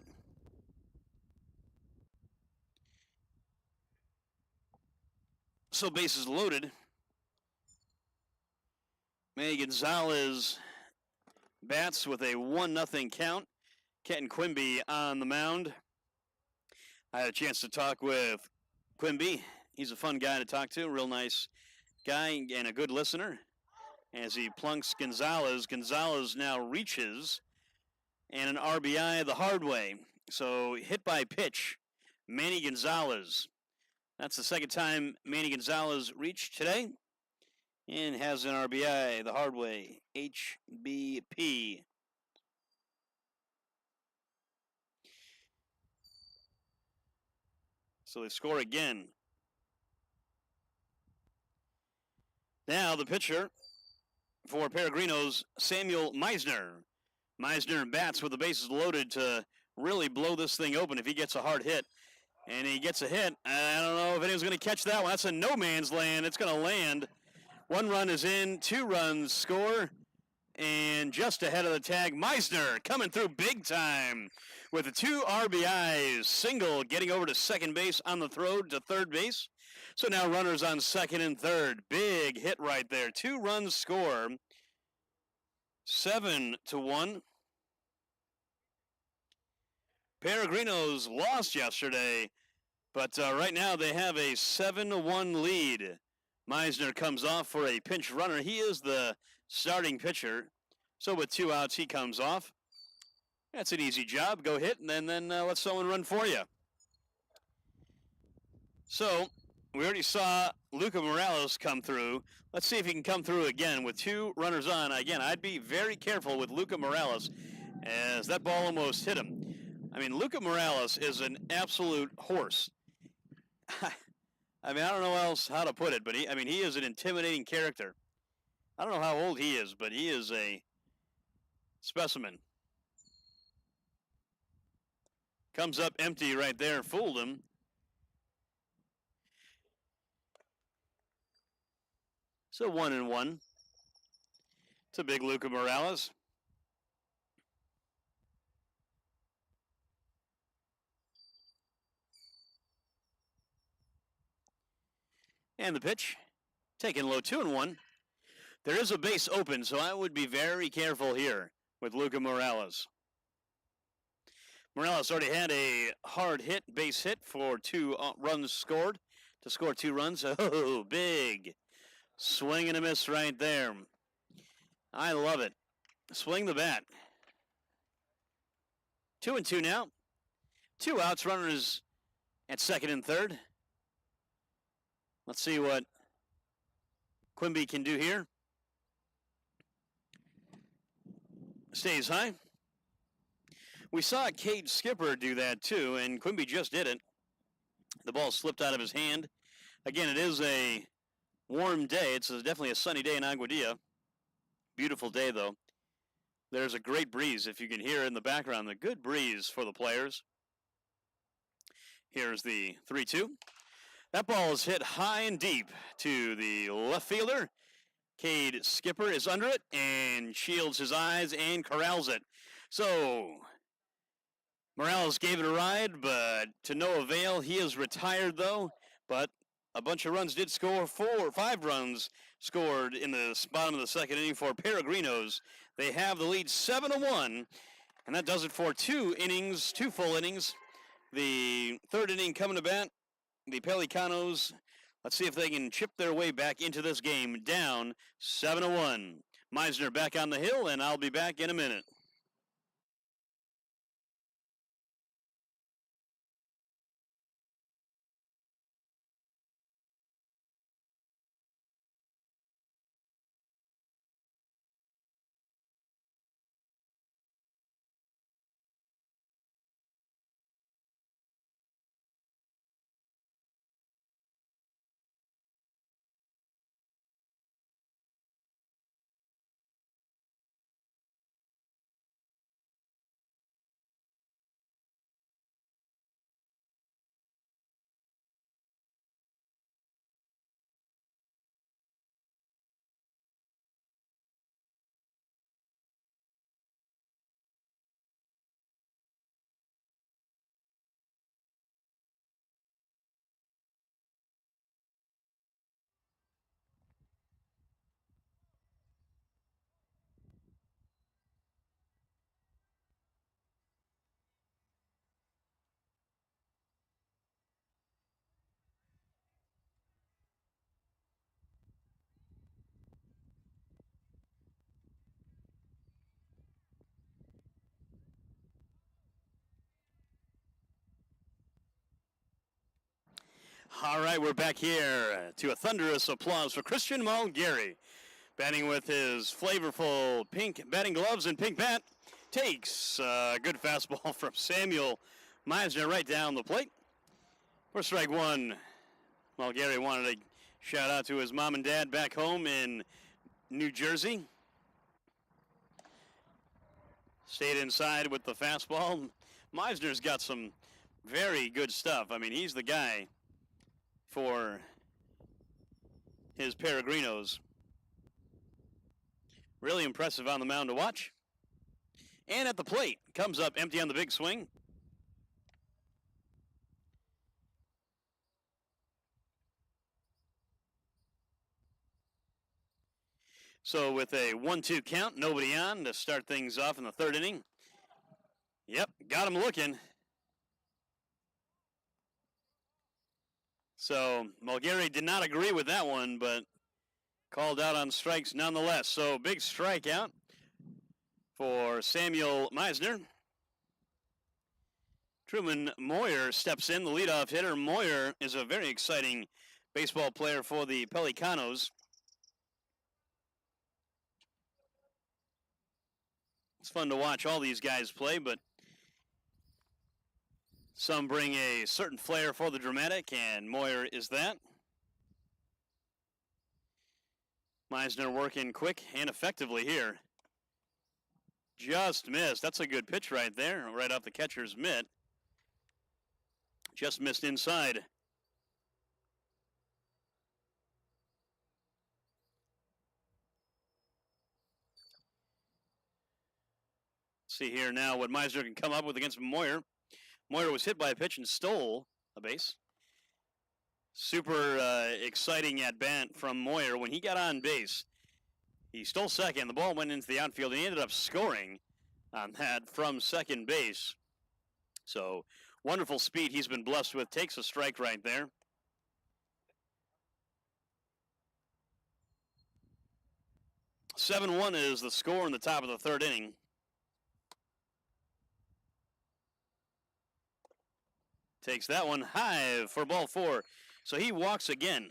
S1: So bases loaded. Manny Gonzalez bats with a 1-0 count. Kenton Quimby on the mound. I had a chance to talk with Quimby. He's a fun guy to talk to, real nice guy and a good listener. As he plunks Gonzalez, Gonzalez now reaches, and an RBI the hard way. So hit by pitch, Manny Gonzalez. That's the second time Manny Gonzalez reached today and has an RBI the hard way, HBP. So they score again. Now the pitcher for Peregrinos, Samuel Meisner. Meisner bats with the bases loaded to really blow this thing open if he gets a hard hit. And he gets a hit. I don't know if anyone's going to catch that one. That's a no man's land. It's going to land. 1 run is in, 2 runs score. And just ahead of the tag, Meisner coming through big time with a 2 RBIs. Single getting over to second base on the throw to third base. So now runners on second and third. Big hit right there. 2 runs score. 7-1. Peregrinos lost yesterday, but right now they have a 7-1 lead. Meisner comes off for a pinch runner. He is the starting pitcher, so with 2 outs, he comes off. That's an easy job. Go hit, and then let someone run for you. So we already saw Luca Morales come through. Let's see if he can come through again with 2 runners on. Again, I'd be very careful with Luca Morales, as that ball almost hit him. I mean, Luca Morales is an absolute horse. I mean, I don't know else how to put it, but he is an intimidating character. I don't know how old he is, but he is a specimen. Comes up empty right there, fooled him. So 1-1 to big Luca Morales. And the pitch, taken low, 2-1. There is a base open, so I would be very careful here with Luca Morales. Morales already had a hard hit, base hit for 2 runs scored to score 2 runs. Oh, big swing and a miss right there. I love it. Swing the bat. 2-2 now. 2 outs, runners at second and third. Let's see what Quimby can do here. Stays high. We saw Cade Skipper do that too, and Quimby just did it. The ball slipped out of his hand. Again, it is a warm day. It's definitely a sunny day in Aguadilla. Beautiful day, though. There's a great breeze, if you can hear in the background, the good breeze for the players. Here's the 3-2. That ball is hit high and deep to the left fielder. Cade Skipper is under it and shields his eyes and corrals it. So Morales gave it a ride, but to no avail. He is retired, though, but a bunch of runs did score. 5 runs scored in the bottom of the second inning for Peregrinos. They have the lead 7-1, and that does it for 2 innings, 2 full innings. The third inning coming to bat, the Pelicanos, let's see if they can chip their way back into this game, down 7-1. Meisner back on the hill, and I'll be back in a minute. All right, we're back here to a thunderous applause for Christian Mulgary. Batting with his flavorful pink batting gloves and pink bat. Takes a good fastball from Samuel Meisner right down the plate. For strike 1, Mulgary wanted a shout out to his mom and dad back home in New Jersey. Stayed inside with the fastball. Meisner's got some very good stuff. I mean, he's the guy for his Peregrinos. Really impressive on the mound to watch. And at the plate, comes up empty on the big swing. So with a 1-2 count, nobody on to start things off in the third inning. Yep, got him looking. So Mulgary did not agree with that one, but called out on strikes nonetheless. So big strikeout for Samuel Meisner. Truman Moyer steps in, the leadoff hitter. Moyer is a very exciting baseball player for the Pelicanos. It's fun to watch all these guys play, but some bring a certain flair for the dramatic, and Moyer is that. Meisner working quick and effectively here. Just missed. That's a good pitch right there, right off the catcher's mitt. Just missed inside. See here now what Meisner can come up with against Moyer. Moyer was hit by a pitch and stole a base. Super exciting at bat from Moyer. When he got on base, he stole second. The ball went into the outfield, and he ended up scoring on that from second base. So wonderful speed he's been blessed with. Takes a strike right there. 7-1 is the score in the top of the third inning. Takes that one high for ball 4. So he walks again.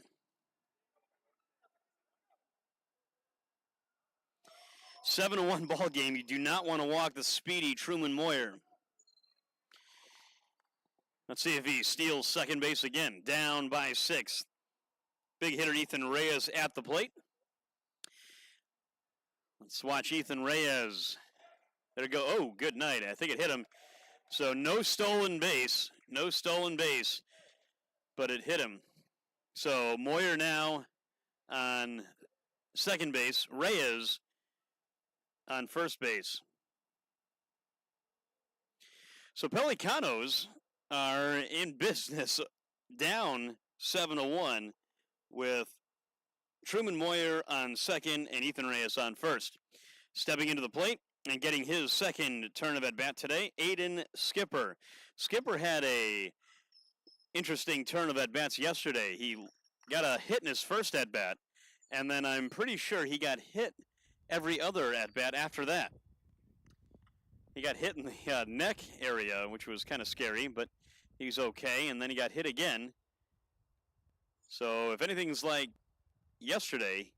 S1: 7-1 ball game. You do not want to walk the speedy Truman Moyer. Let's see if he steals second base again. Down by 6. Big hitter Ethan Reyes at the plate. Let's watch Ethan Reyes. There we go. Oh, good night. I think it hit him. So no stolen base. No stolen base. But it hit him. So Moyer now on second base. Reyes on first base. So Pelicanos are in business, down 7-1 with Truman Moyer on second and Ethan Reyes on first. Stepping into the plate and getting his second turn of at-bat today, Aiden Skipper. Skipper had a interesting turn of at-bats yesterday. He got a hit in his first at-bat, and then I'm pretty sure he got hit every other at-bat after that. He got hit in the neck area, which was kind of scary, but he's okay, and then he got hit again. So if anything's like yesterday,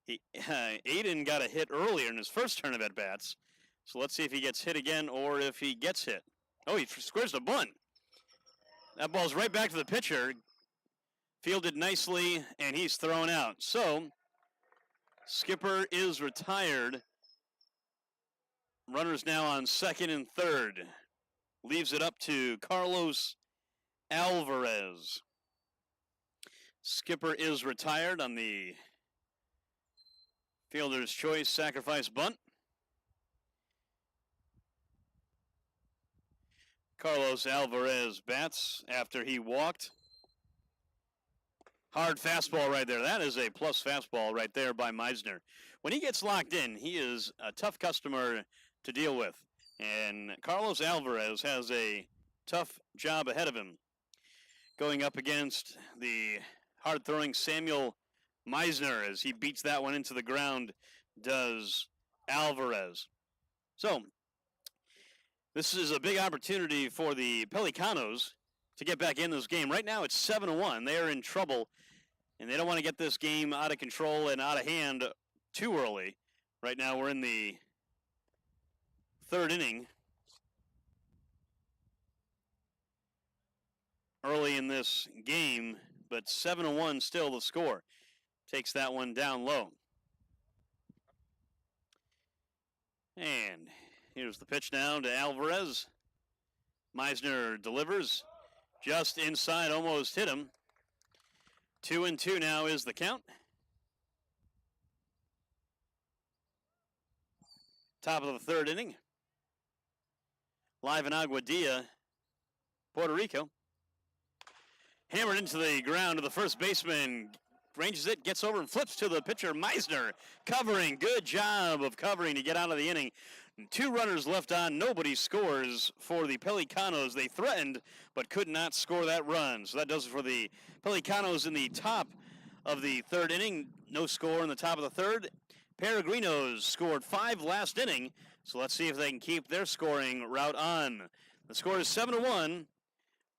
S1: Aiden got a hit earlier in his first turn of at-bats. So let's see if he gets hit again or if he gets hit. Oh, he squares the bunt. That ball's right back to the pitcher. Fielded nicely, and he's thrown out. So Skipper is retired. Runners now on second and third. Leaves it up to Carlos Alvarez. Skipper is retired on the fielder's choice sacrifice bunt. Carlos Alvarez bats after he walked. Hard fastball right there. That is a plus fastball right there by Meisner. When he gets locked in, he is a tough customer to deal with. And Carlos Alvarez has a tough job ahead of him. Going up against the hard-throwing Samuel Meisner as he beats that one into the ground, does Alvarez. So, this is a big opportunity for the Pelicanos to get back in this game. Right now it's 7-1. They are in trouble, and they don't want to get this game out of control and out of hand too early. Right now we're in the third inning. Early in this game, but 7-1 still the score. Takes that one down low. And here's the pitch now to Alvarez. Meisner delivers just inside, almost hit him. 2-2 now is the count. Top of the third inning. Live in Aguadilla, Puerto Rico. Hammered into the ground to the first baseman. Ranges it, gets over and flips to the pitcher, Meisner. Covering, good job of covering to get out of the inning. 2 runners left on, nobody scores for the Pelicanos. They threatened, but could not score that run. So that does it for the Pelicanos in the top of the third inning. No score in the top of the third. Peregrinos scored 5 last inning, so let's see if they can keep their scoring route on. The score is 7-1.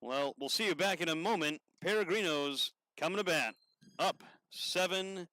S1: Well, we'll see you back in a moment. Peregrinos coming to bat, up 7-1.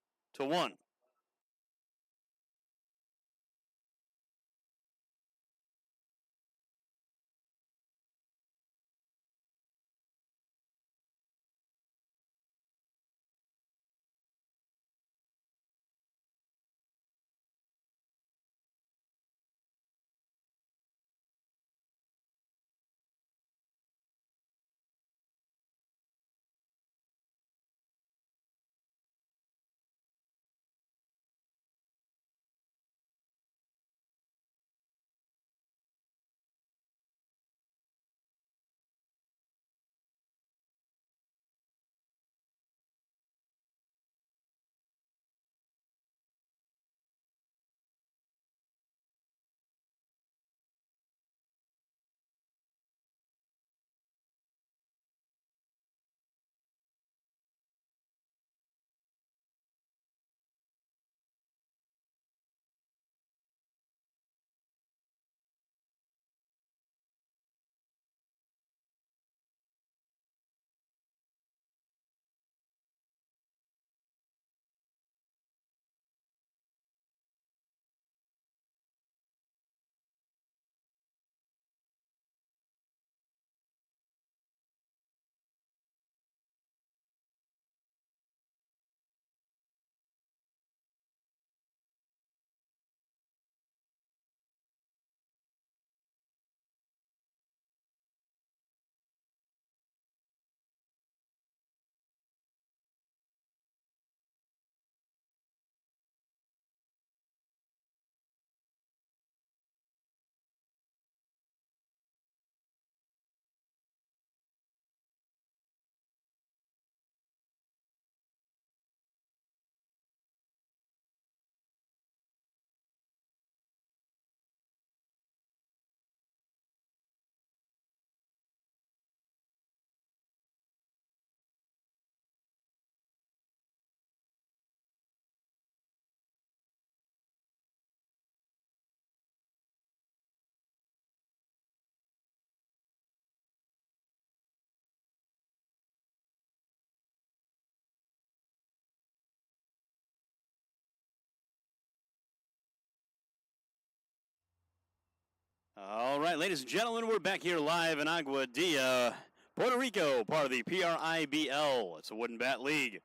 S1: All right, ladies and gentlemen, we're back here live in Aguadilla, Puerto Rico, part of the PRIBL. It's a wooden bat league.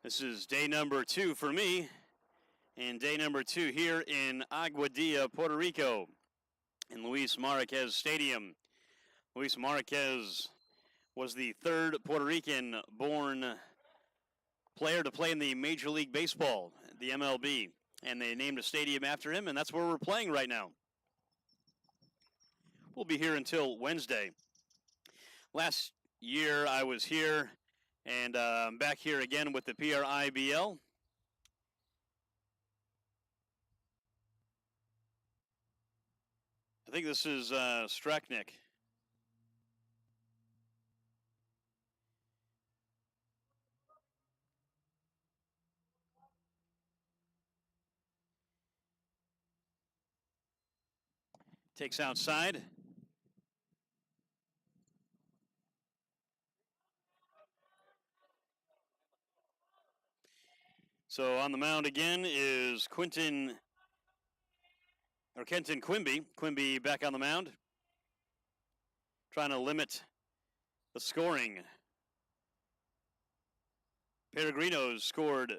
S1: This is day number 2 for me, and day number 2 here in Aguadilla, Puerto Rico, in Luis Marquez Stadium. Luis Marquez was the 3rd Puerto Rican-born player to play in the Major League Baseball, the MLB, and they named a stadium after him, and that's where we're playing right now. We'll be here until Wednesday. Last year I was here, and I'm back here again with the PRIBL. I think this is Stracknick. Takes outside. So on the mound again is Kenton Quimby. Quimby back on the mound, trying to limit the scoring. Peregrinos scored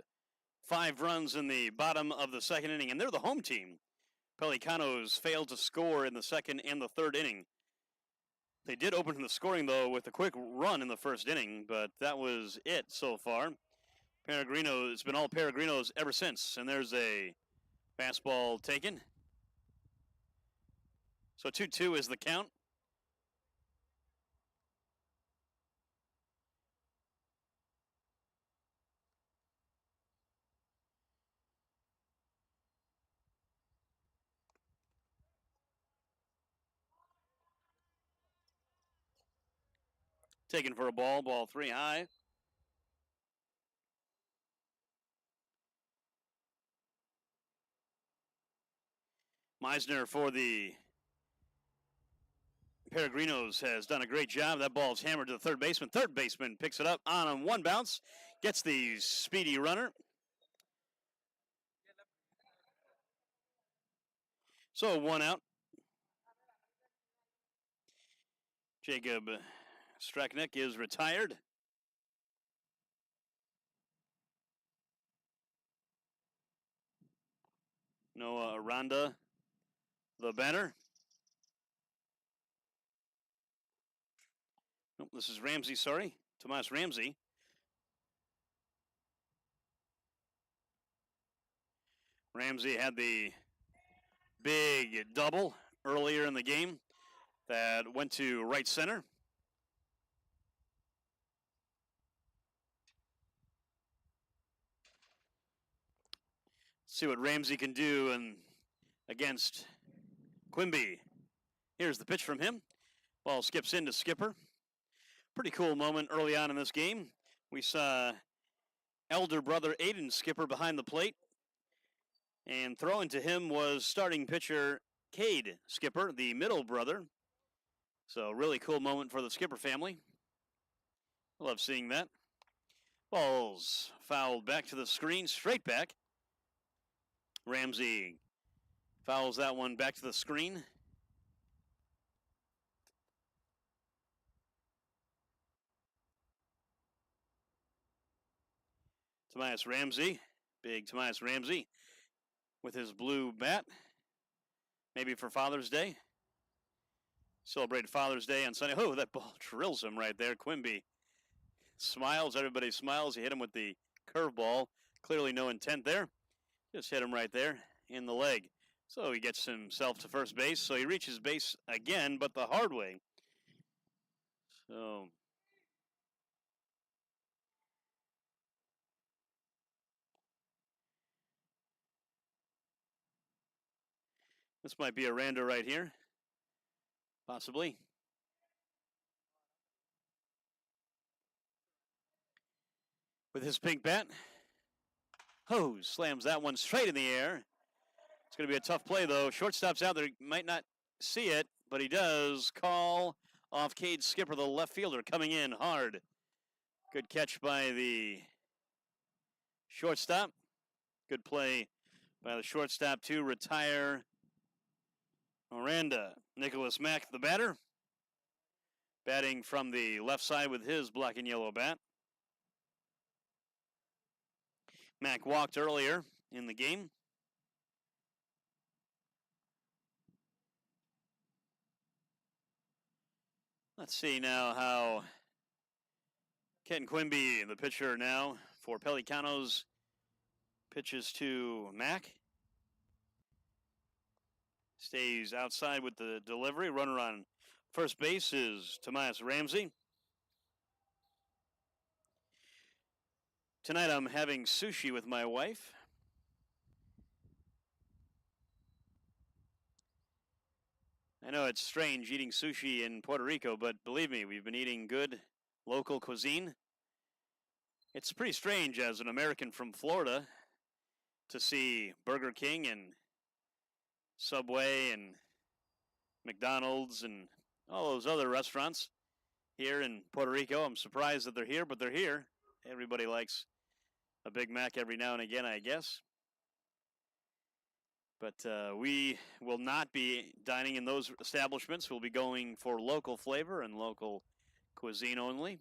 S1: 5 runs in the bottom of the 2nd inning, and they're the home team. Pelicanos failed to score in the 2nd and the 3rd inning. They did open the scoring, though, with a quick run in the 1st inning, but that was it so far. Peregrinos, it's been all Peregrinos ever since, and there's a fastball taken. So 2-2 is the count. Taken for a ball 3 high. Meisner for the Peregrinos has done a great job. That ball's hammered to the third baseman. Third baseman picks it up on one bounce, gets the speedy runner. So 1 out. Jacob Stracknick is retired. Noah Aranda, the batter. Nope, this is Ramsey, sorry. Tomas Ramsey. Ramsey had the big double earlier in the game that went to right center. See what Ramsey can do against Quimby. Here's the pitch from him. Ball skips into Skipper. Pretty cool moment early on in this game. We saw elder brother Aiden Skipper behind the plate. And throwing to him was starting pitcher Cade Skipper, the middle brother. So really cool moment for the Skipper family. Love seeing that. Ball's fouled back to the screen, straight back. Ramsey fouls that one back to the screen. Tomas Ramsey, big Tomas Ramsey with his blue bat. Maybe for Father's Day. Celebrated Father's Day on Sunday. Oh, that ball drills him right there. Quimby smiles. Everybody smiles. He hit him with the curveball. Clearly no intent there. Just hit him right there in the leg. So he gets himself to first base. So he reaches base again, but the hard way. So this might be a Randa right here. Possibly. With his pink bat. Oh, slams that one straight in the air. It's going to be a tough play, though. Shortstop's out there. Might not see it, but he does call off Cade Skipper, the left fielder, coming in hard. Good catch by the shortstop. Good play by the shortstop to retire. Miranda, Nicholas Mack, the batter. Batting from the left side with his black and yellow bat. Mack walked earlier in the game. Let's see now how Ken Quimby, the pitcher now for Pelicanos, pitches to Mack. Stays outside with the delivery. Runner on first base is Tobias Ramsey. Tonight I'm having sushi with my wife. I know it's strange eating sushi in Puerto Rico, but believe me, we've been eating good local cuisine. It's pretty strange as an American from Florida to see Burger King and Subway and McDonald's and all those other restaurants here in Puerto Rico. I'm surprised that they're here, but they're here. Everybody likes a Big Mac every now and again, I guess. But we will not be dining in those establishments. We'll be going for local flavor and local cuisine only.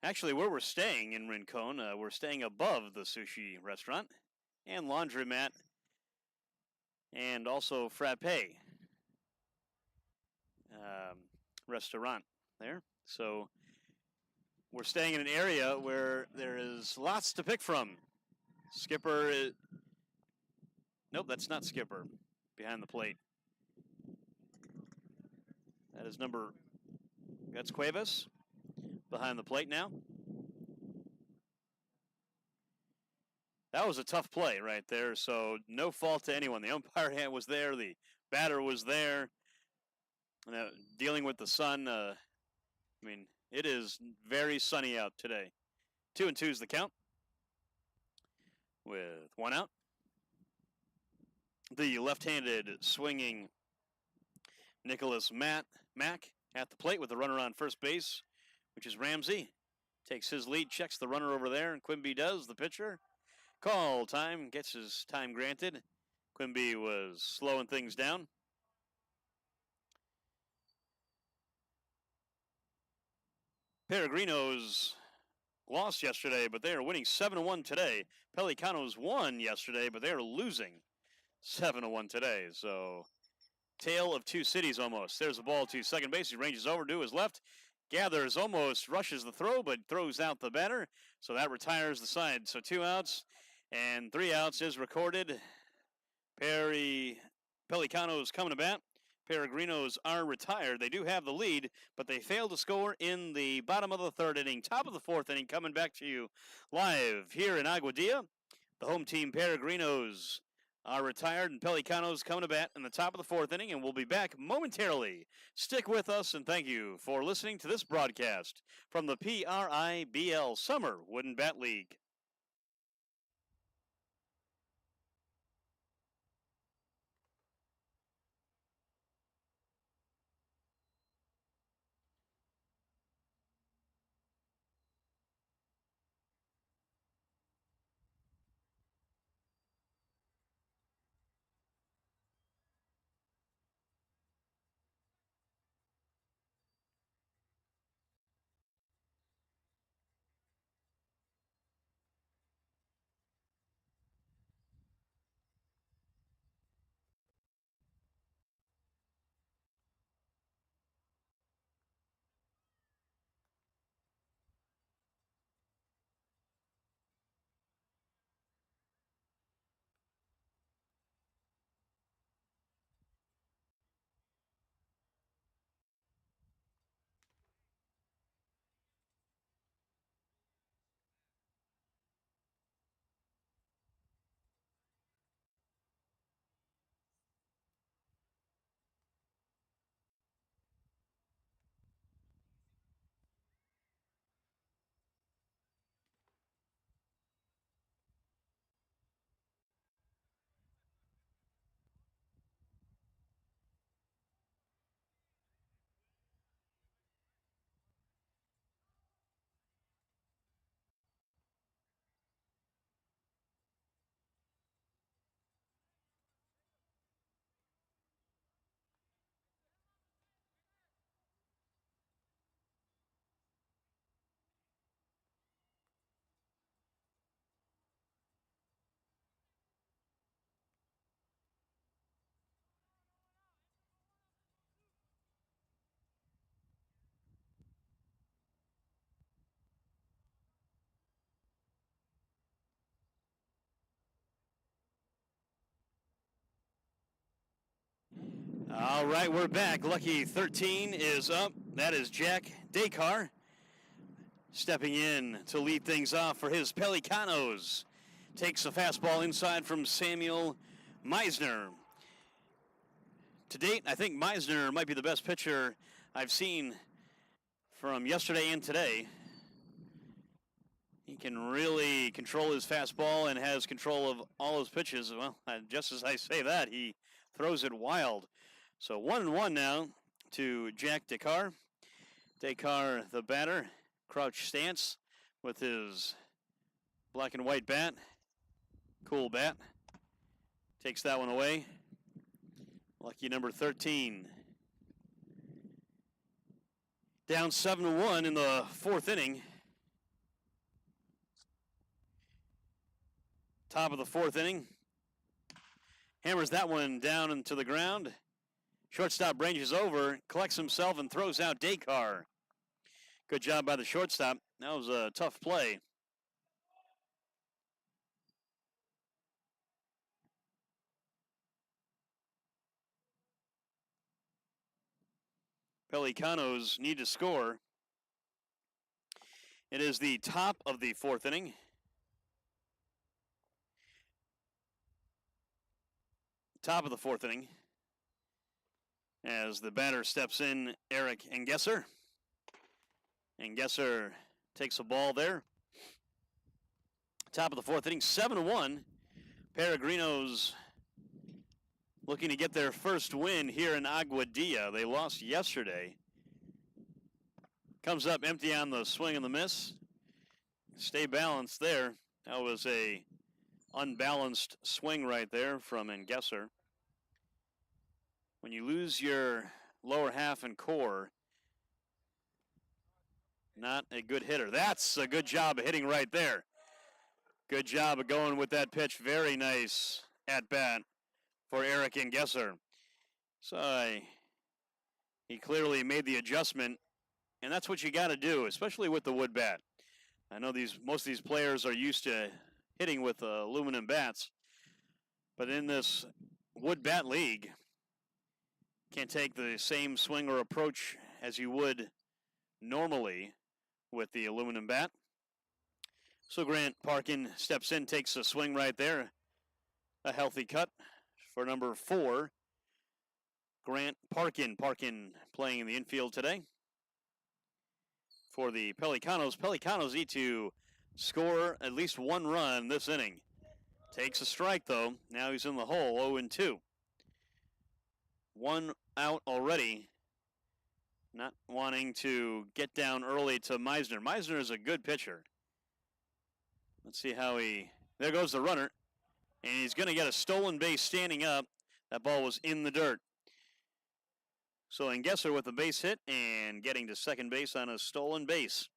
S1: Actually, where we're staying in Rincon, we're staying above the sushi restaurant and laundromat and also frappe restaurant there. So we're staying in an area where there is lots to pick from. Skipper is... Nope, that's not Skipper behind the plate. That is that's Cuevas behind the plate now. That was a tough play right there, so no fault to anyone. The umpire hand was there, the batter was there. Dealing with the sun, I mean, it is very sunny out today. 2-2 is the count with one out. The left-handed swinging Nicholas Mack at the plate with the runner on first base, which is Ramsey. Takes his lead, checks the runner over there, and Quimby does, the pitcher. Call time, gets his time granted. Quimby was slowing things down. Peregrinos lost yesterday, but they are winning 7-1 today. Pelicanos won yesterday, but they are losing 7-1 today. So, tale of two cities almost. There's the ball to second base. He ranges over to his left. Gathers, almost rushes the throw, but throws out the batter. So that retires the side. So 2 outs and 3 outs is recorded. Pelicanos coming to bat. Peregrinos are retired. They do have the lead, but they failed to score in the bottom of the third inning. Top of the fourth inning, coming back to you live here in Aguadilla. The home team, Peregrinos, are retired, and Pelicanos coming to bat in the top of the fourth inning, and we'll be back momentarily. Stick with us, and thank you for listening to this broadcast from the PRIBL Summer Wooden Bat League. All right, we're back. Lucky 13 is up. That is Jack Descar stepping in to lead things off for his Pelicanos. Takes a fastball inside from Samuel Meisner. To date, I think Meisner might be the best pitcher I've seen from yesterday and today. He can really control his fastball and has control of all his pitches. Well, just as I say that, he throws it wild. So 1-1 now to Jack Descar. Descar, the batter, crouch stance with his black and white bat. Cool bat. Takes that one away. Lucky number 13. Down 7-1 in the fourth inning. Top of the fourth inning. Hammers that one down into the ground. Shortstop ranges over, collects himself, and throws out Descar. Good job by the shortstop. That was a tough play. Pelicanos need to score. It is the top of the fourth inning. Top of the fourth inning. As the batter steps in, Eric Engesser. Engesser takes a ball there. Top of the fourth inning, 7-1. Peregrinos looking to get their first win here in Aguadilla. They lost yesterday. Comes up empty on the swing and the miss. Stay balanced there. That was a unbalanced swing right there from Engesser. When you lose your lower half and core, not a good hitter. That's a good job of hitting right there. Good job of going with that pitch. Very nice at bat for Eric Engesser. So he clearly made the adjustment, and that's what you got to do, especially with the wood bat. I know most of these players are used to hitting with aluminum bats, but in this wood bat league, can't take the same swing or approach as you would normally with the aluminum bat. So Grant Parkin steps in, takes a swing right there. A healthy cut for number 4, Grant Parkin. Parkin playing in the infield today for the Pelicanos. Pelicanos need to score at least one run this inning. Takes a strike, though. Now he's in the hole, 0-2. 1 out already. Not wanting to get down early to Meisner. Meisner is a good pitcher. Let's see how there goes the runner. And he's going to get a stolen base standing up. That ball was in the dirt. So Engesser with a base hit and getting to second base on a stolen base.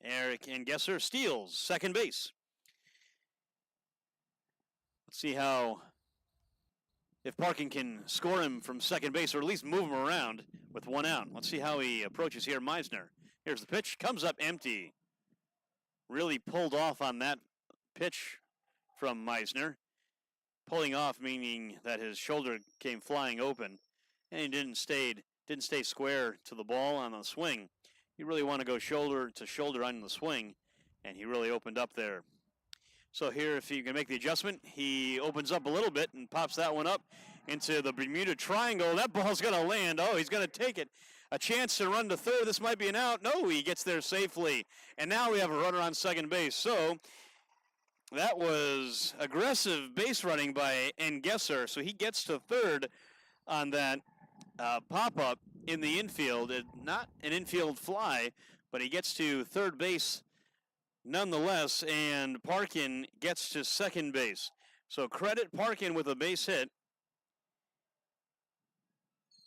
S1: Eric Engesser steals second base. Let's see if Parkin can score him from second base or at least move him around with 1 out. Let's see how he approaches here. Meisner. Here's the pitch. Comes up empty. Really pulled off on that pitch from Meisner. Pulling off meaning that his shoulder came flying open, and he didn't stay square to the ball on the swing. You really want to go shoulder to shoulder on the swing, and he really opened up there. So here, if you can make the adjustment, he opens up a little bit and pops that one up into the Bermuda Triangle. That ball's going to land. Oh, he's going to take it. A chance to run to third. This might be an out. No, he gets there safely. And now we have a runner on second base. So that was aggressive base running by Engesser. So he gets to third on that pop-up in the infield. Not an infield fly, but he gets to third base nonetheless, and Parkin gets to second base. So credit Parkin with a base hit.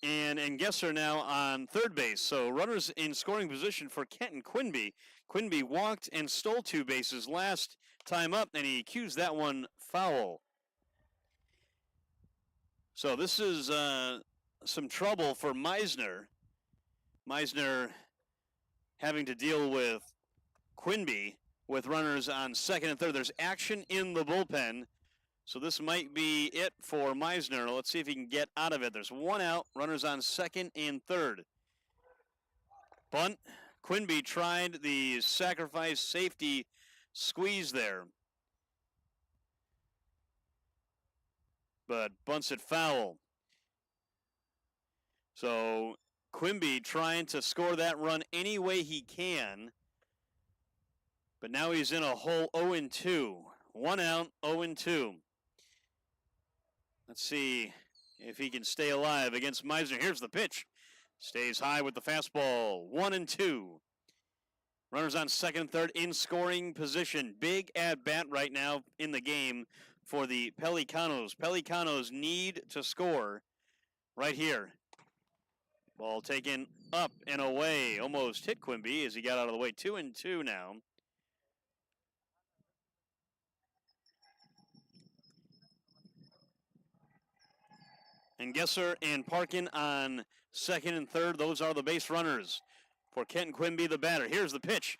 S1: And Engesser now on third base. So runners in scoring position for Kenton Quinby. Quinby walked and stole 2 bases last time up, and he cues that one foul. So this is some trouble for Meisner. Meisner having to deal with Quinby with runners on second and third. There's action in the bullpen. So this might be it for Meisner. Let's see if he can get out of it. There's one out, runners on second and third. Bunt. Quimby tried the sacrifice safety squeeze there, but bunts it foul. So Quimby trying to score that run any way he can, but now he's in a hole 0-2. One out, 0-2. Let's see if he can stay alive against Meisner. Here's the pitch. Stays high with the fastball. 1-2. Runners on second and third in scoring position. Big at bat right now in the game for the Pelicanos. Pelicanos need to score right here. Ball taken up and away. Almost hit Quimby as he got out of the way. 2-2 now. And Gesser and Parkin on second and third. Those are the base runners for Kenton Quimby, the batter. Here's the pitch.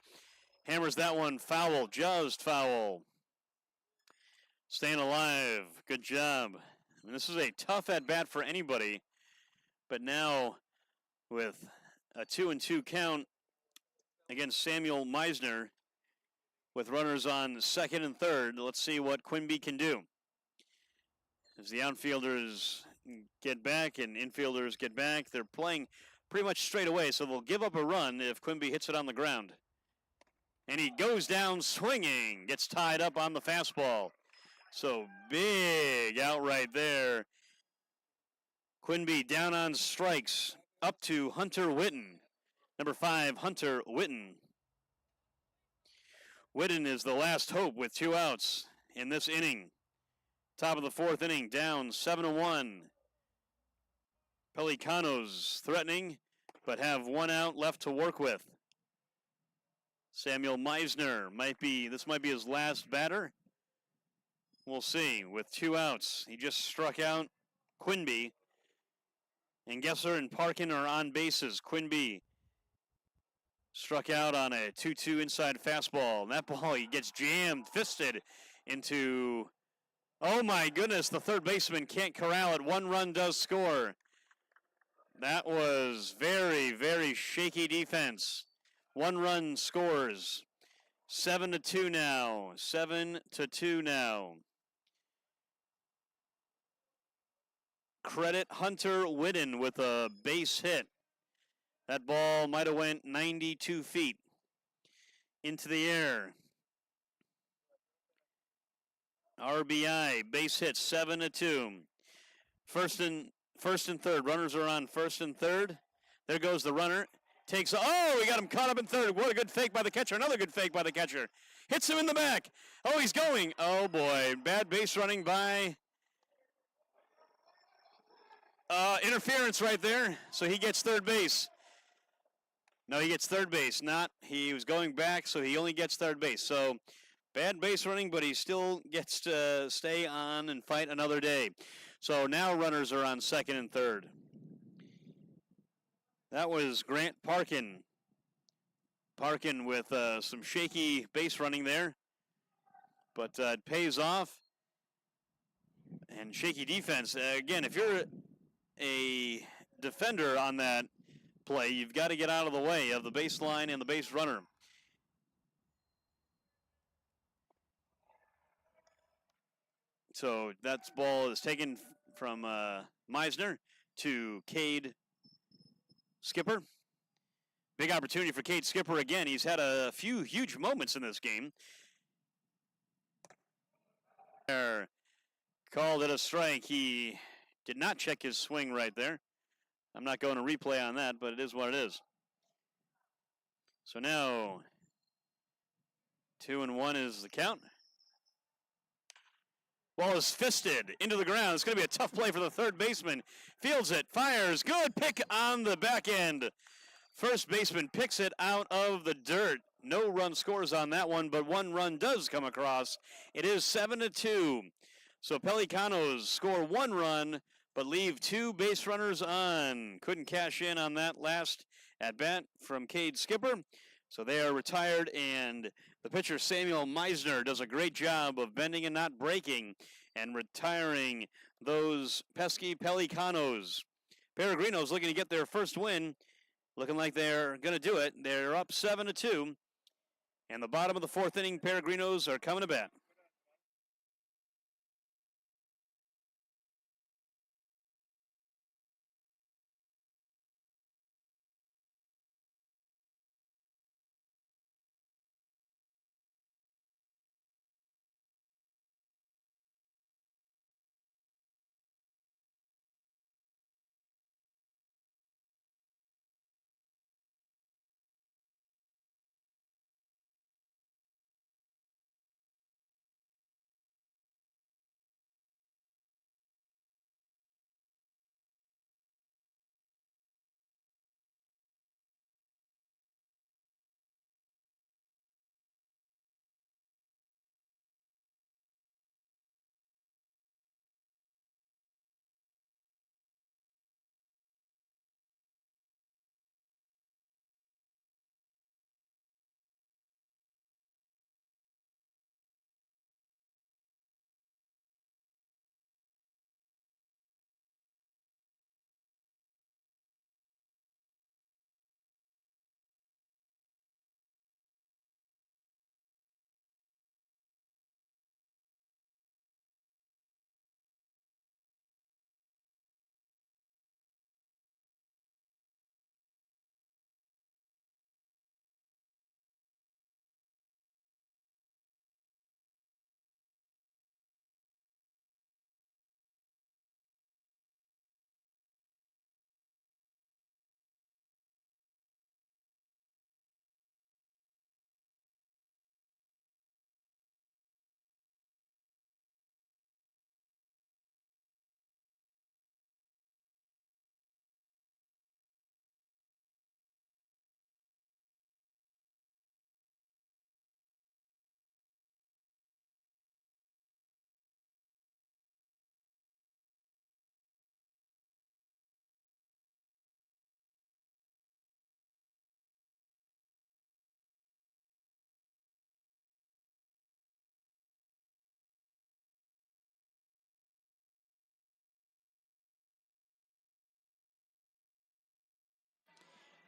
S1: Hammers that one foul, just foul. Staying alive. Good job. I mean, this is a tough at-bat for anybody. But now with a 2-2 count against Samuel Meisner with runners on second and third, let's see what Quimby can do. As the outfielders get back and infielders get back, they're playing pretty much straight away, so they'll give up a run if Quimby hits it on the ground. And he goes down swinging, gets tied up on the fastball. So big out right there. Quimby down on strikes, up to Hunter Witten. Number 5, Hunter Witten. Witten is the last hope with 2 outs in this inning. Top of the 4th inning, down 7-1. Pelicanos threatening, but have 1 out left to work with. Samuel Meisner this might be his last batter. We'll see. With 2 outs, he just struck out Quimby. And Gesser and Parkin are on bases. Quimby struck out on a 2-2 inside fastball. And that ball, he gets jammed, fisted into, oh my goodness, the third baseman can't corral it. 1 run does score. That was very, very shaky defense. 1 run scores. 7-2 now. 7-2 now. Credit Hunter Witten with a base hit. That ball might have went 92 feet into the air. RBI, base hit, 7-2. First and third. Runners are on first and third. There goes the runner. He got him caught up in third. What a good fake by the catcher. Another good fake by the catcher. Hits him in the back. Oh, he's going. Oh, boy. Bad base running by interference right there. So he gets third base. No, he gets third base. He was going back, so he only gets third base. So bad base running, but he still gets to stay on and fight another day. So now runners are on second and third. That was Grant Parkin. Parkin with some shaky base running there. But it pays off. And shaky defense. Again, if you're a defender on that play, you've got to get out of the way of the baseline and the base runner. So that ball is taken from Meisner to Cade Skipper. Big opportunity for Cade Skipper again. He's had a few huge moments in this game. Called it a strike. He did not check his swing right there. I'm not going to replay on that, but it is what it is. So now 2-1 is the count. Ball is fisted into the ground. It's going to be a tough play for the third baseman. Fields it, fires, good pick on the back end. First baseman picks it out of the dirt. No run scores on that one, but 1 run does come across. It is 7-2. So Pelicanos score 1 run, but leave 2 base runners on. Couldn't cash in on that last at bat from Cade Skipper. So they are retired, and the pitcher Samuel Meisner does a great job of bending and not breaking and retiring those pesky Pelicanos. Peregrinos looking to get their first win. Looking like they're going to do it. They're up 7-2. And the bottom of the fourth inning, Peregrinos are coming to bat.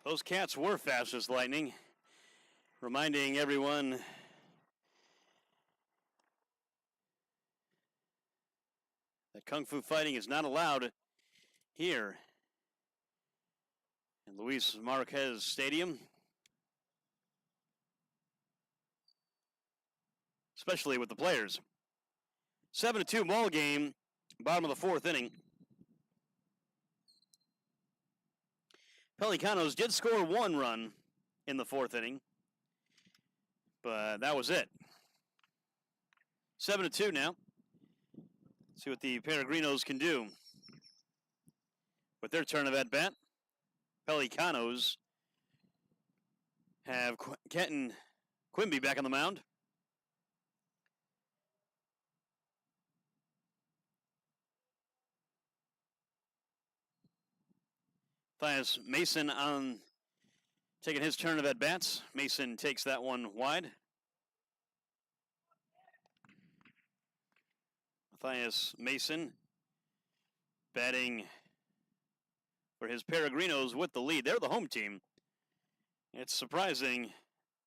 S1: Those Cats were fast as lightning, reminding everyone that Kung Fu fighting is not allowed here in Luis Marquez Stadium, especially with the players. 7-2 ball game, bottom of the fourth inning. Pelicanos did score one run in the fourth inning, but that was it. 7-2 now. See what the Peregrinos can do with their turn of at bat. Pelicanos have Kenton Quimby back on the mound. Matthias Mason on taking his turn of at bats. Mason takes that one wide. Matthias Mason batting for his Peregrinos with the lead. They're the home team. It's surprising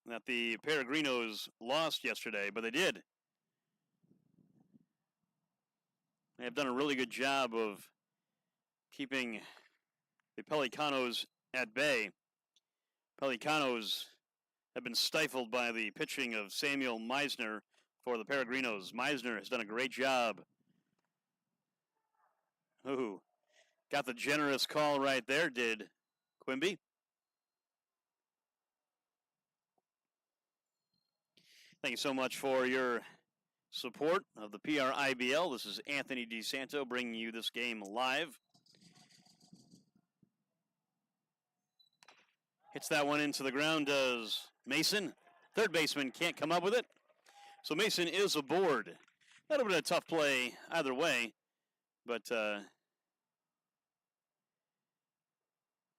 S1: that the Peregrinos lost yesterday, but they did. They have done a really good job of keeping the Pelicanos at bay. Pelicanos have been stifled by the pitching of Samuel Meisner for the Peregrinos. Meisner has done a great job. Ooh, got the generous call right there, did Quimby. Thank you so much for your support of the PRIBL. This is Anthony DeSanto bringing you this game live. Hits that one into the ground, does Mason. Third baseman can't come up with it. So Mason is aboard. That'll be a tough play either way, but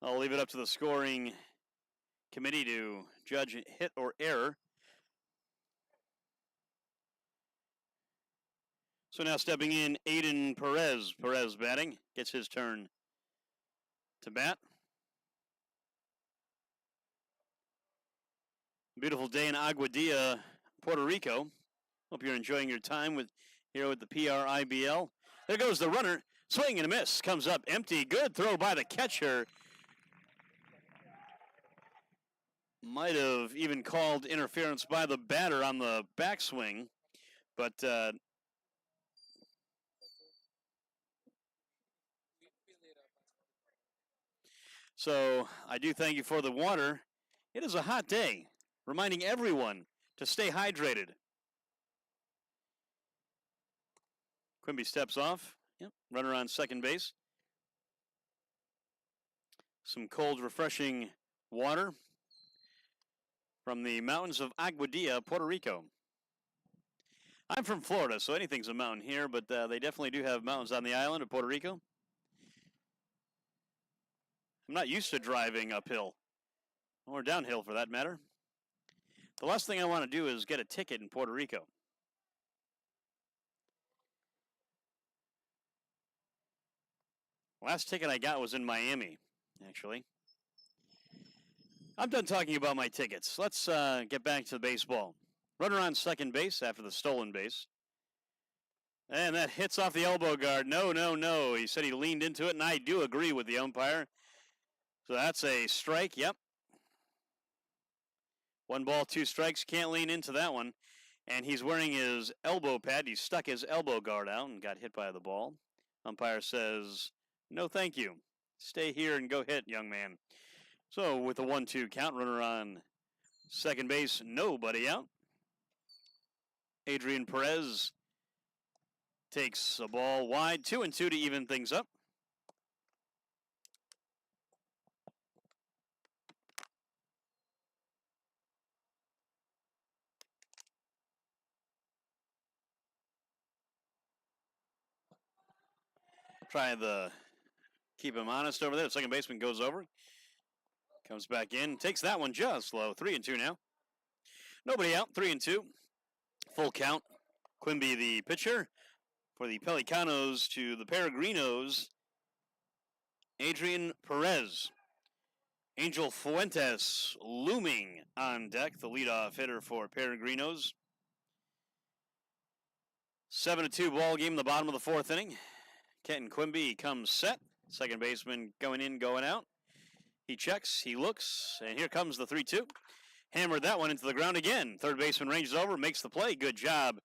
S1: I'll leave it up to the scoring committee to judge hit or error. So now stepping in, Aiden Perez. Perez batting, gets his turn to bat. Beautiful day in Aguadilla, Puerto Rico. Hope you're enjoying your time here with the PRIBL. There goes the runner. Swing and a miss. Comes up empty. Good throw by the catcher. Might have even called interference by the batter on the backswing. But so I do thank you for the water. It is a hot day, reminding everyone to stay hydrated. Quimby steps off. Yep, runner on second base. Some cold, refreshing water from the mountains of Aguadilla, Puerto Rico. I'm from Florida, so anything's a mountain here, but they definitely do have mountains on the island of Puerto Rico. I'm not used to driving uphill, or downhill for that matter. The last thing I want to do is get a ticket in Puerto Rico. Last ticket I got was in Miami, actually. I'm done talking about my tickets. Let's get back to the baseball. Runner on second base after the stolen base. And that hits off the elbow guard. No, no, no. He said he leaned into it, and I do agree with the umpire. So that's a strike, yep. 1 ball, 2 strikes. Can't lean into that one. And he's wearing his elbow pad. He stuck his elbow guard out and got hit by the ball. Umpire says, no, thank you. Stay here and go hit, young man. So with a 1-2 count, runner on second base, nobody out. Adrian Perez takes a ball wide, 2-2 to even things up. Try the keep him honest over there. The second baseman goes over, comes back in, takes that one just low. 3-2 now. Nobody out. 3-2. Full count. Quimby the pitcher for the Pelicanos to the Peregrinos. Adrian Perez. Angel Fuentes looming on deck, the leadoff hitter for Peregrinos. 7-2 ball game, the bottom of the fourth inning. Kenton Quimby comes set. Second baseman going in, going out. He checks, he looks, and here comes the 3-2. Hammered that one into the ground again. Third baseman ranges over, makes the play. Good job.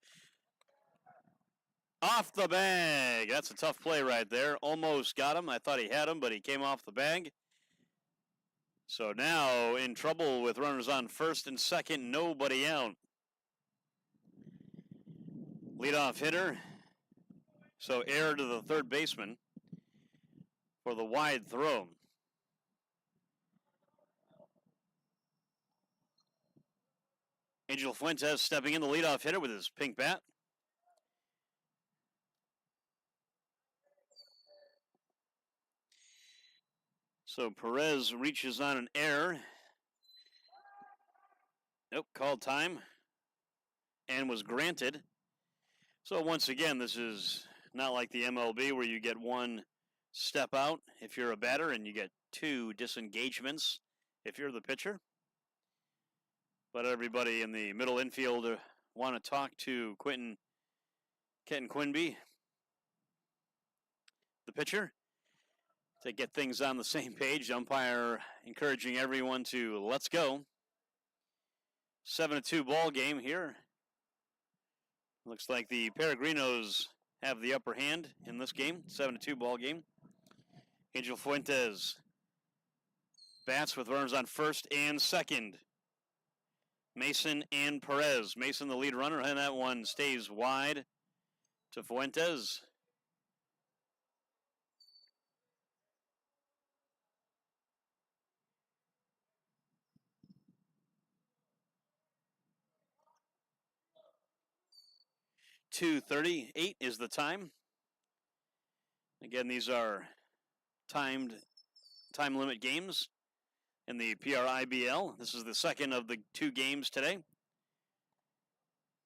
S1: Off the bag. That's a tough play right there. Almost got him. I thought he had him, but he came off the bag. So now in trouble with runners on first and second, nobody out. Leadoff hitter. So error to the third baseman for the wide throw. Angel Fuentes stepping in, the leadoff hitter with his pink bat. So Perez reaches on an error. Nope, called time and was granted. So once again, this is not like the MLB where you get one step out if you're a batter and you get 2 disengagements if you're the pitcher. But everybody in the middle infield want to talk to Kenton Quimby, the pitcher, to get things on the same page. Umpire encouraging everyone to let's go. 7-2 ball game here. Looks like the Peregrinos have the upper hand in this game. 7-2 ball game. Angel Fuentes bats with runners on first and second. Mason and Perez. Mason, the lead runner, and that one stays wide to Fuentes. .238 is the time. Again, these are time limit games in the PRIBL. This is the second of the 2 games today.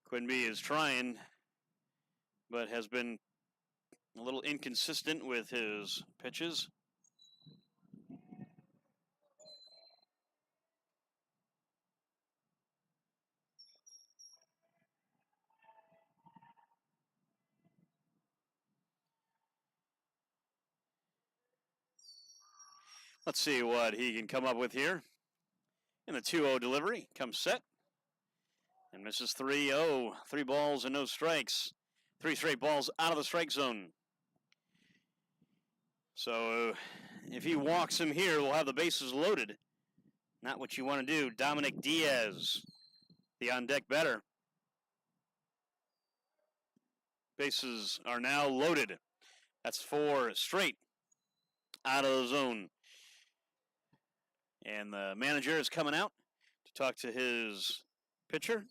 S1: Quimby is trying but has been a little inconsistent with his pitches. Let's see what he can come up with here. In the 2-0 delivery, comes set. And misses 3-0. 3 balls and no strikes. 3 straight balls out of the strike zone. So if he walks him here, we'll have the bases loaded. Not what you want to do. Dominic Diaz, the on-deck batter. Bases are now loaded. That's 4 straight out of the zone. And the manager is coming out to talk to his pitcher.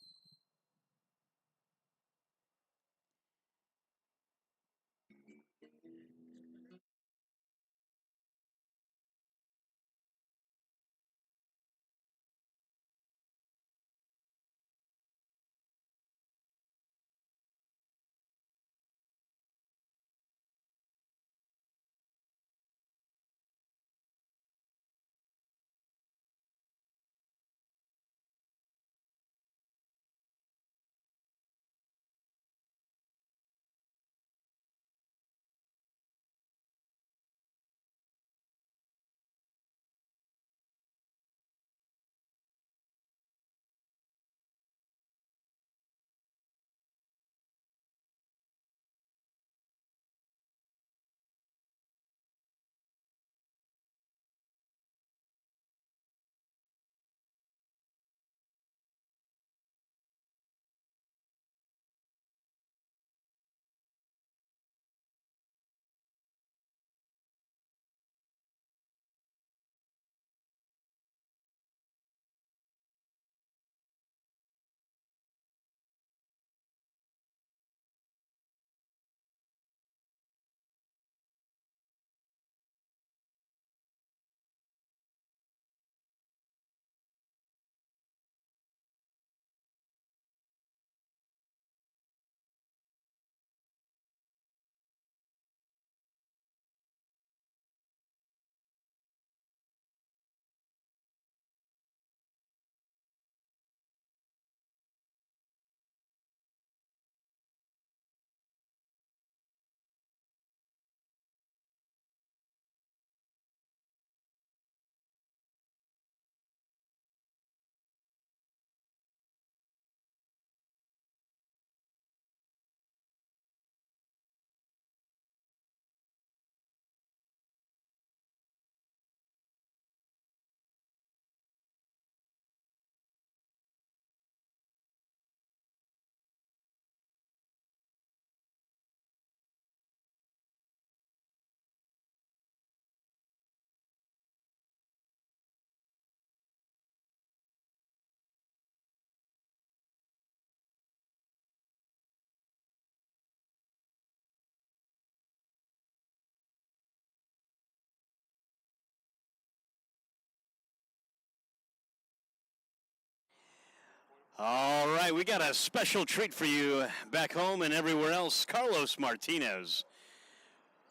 S1: All right, we got a special treat for you back home and everywhere else. Carlos Martinez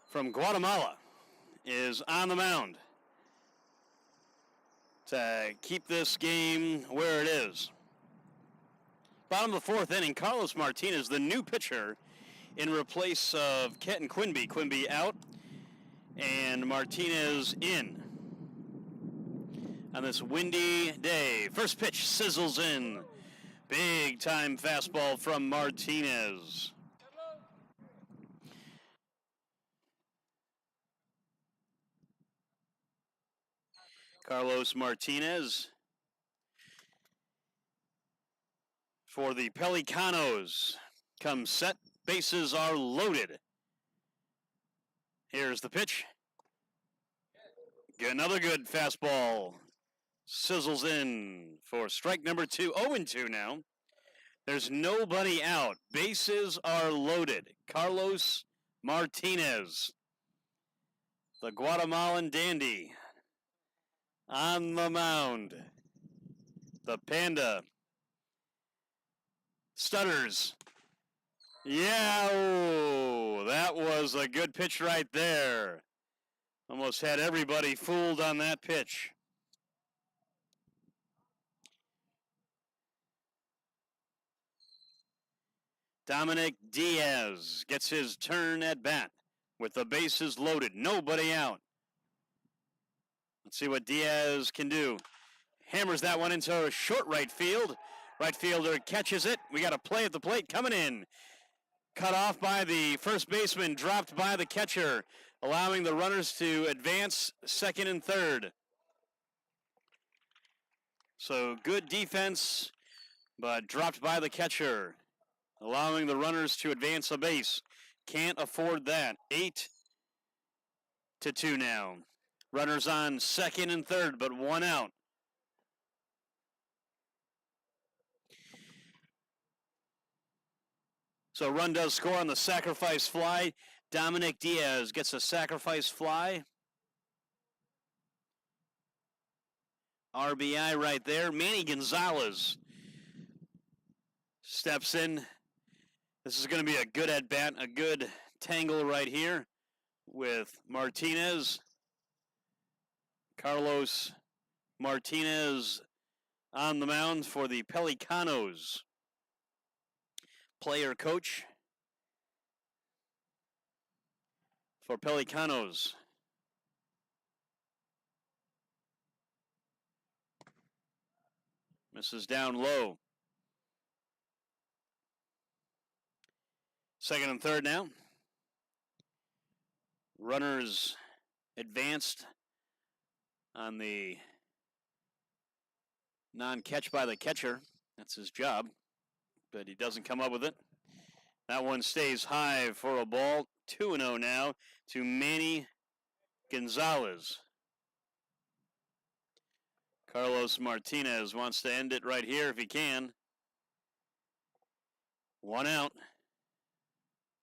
S1: from Guatemala is on the mound to keep this game where it is. Bottom of the 4th inning, Carlos Martinez, the new pitcher, in replace of Kenton Quinby. Quinby out and Martinez in on this windy day. First pitch sizzles in. Big time fastball from Martinez. Carlos Martinez for the Pelicanos comes set. Bases are loaded. Here's the pitch. Another good fastball. Sizzles in for strike number 2. 0-2 now. There's nobody out. Bases are loaded. Carlos Martinez, the Guatemalan dandy, on the mound. The Panda stutters. Yeah, oh, that was a good pitch right there. Almost had everybody fooled on that pitch. Dominic Diaz gets his turn at bat with the bases loaded, nobody out. Let's see what Diaz can do. Hammers that one into short right field. Right fielder catches it. We got a play at the plate coming in. Cut off by the first baseman, dropped by the catcher, allowing the runners to advance second and third. So good defense, but dropped by the catcher, allowing the runners to advance a base. Can't afford that. 8-2 now. Runners on second and third, but one out. So run does score on the sacrifice fly. Dominic Diaz gets a sacrifice fly. RBI right there. Manny Gonzalez steps in. This is going to be a good at-bat, a good tangle right here with Martinez. Carlos Martinez on the mound for the Pelicanos. Player coach for Pelicanos. Misses down low. Second and third now. Runners advanced on the non-catch by the catcher. That's his job, but he doesn't come up with it. That one stays high for a ball. 2-0 now to Manny Gonzalez. Carlos Martinez wants to end it right here if he can. One out.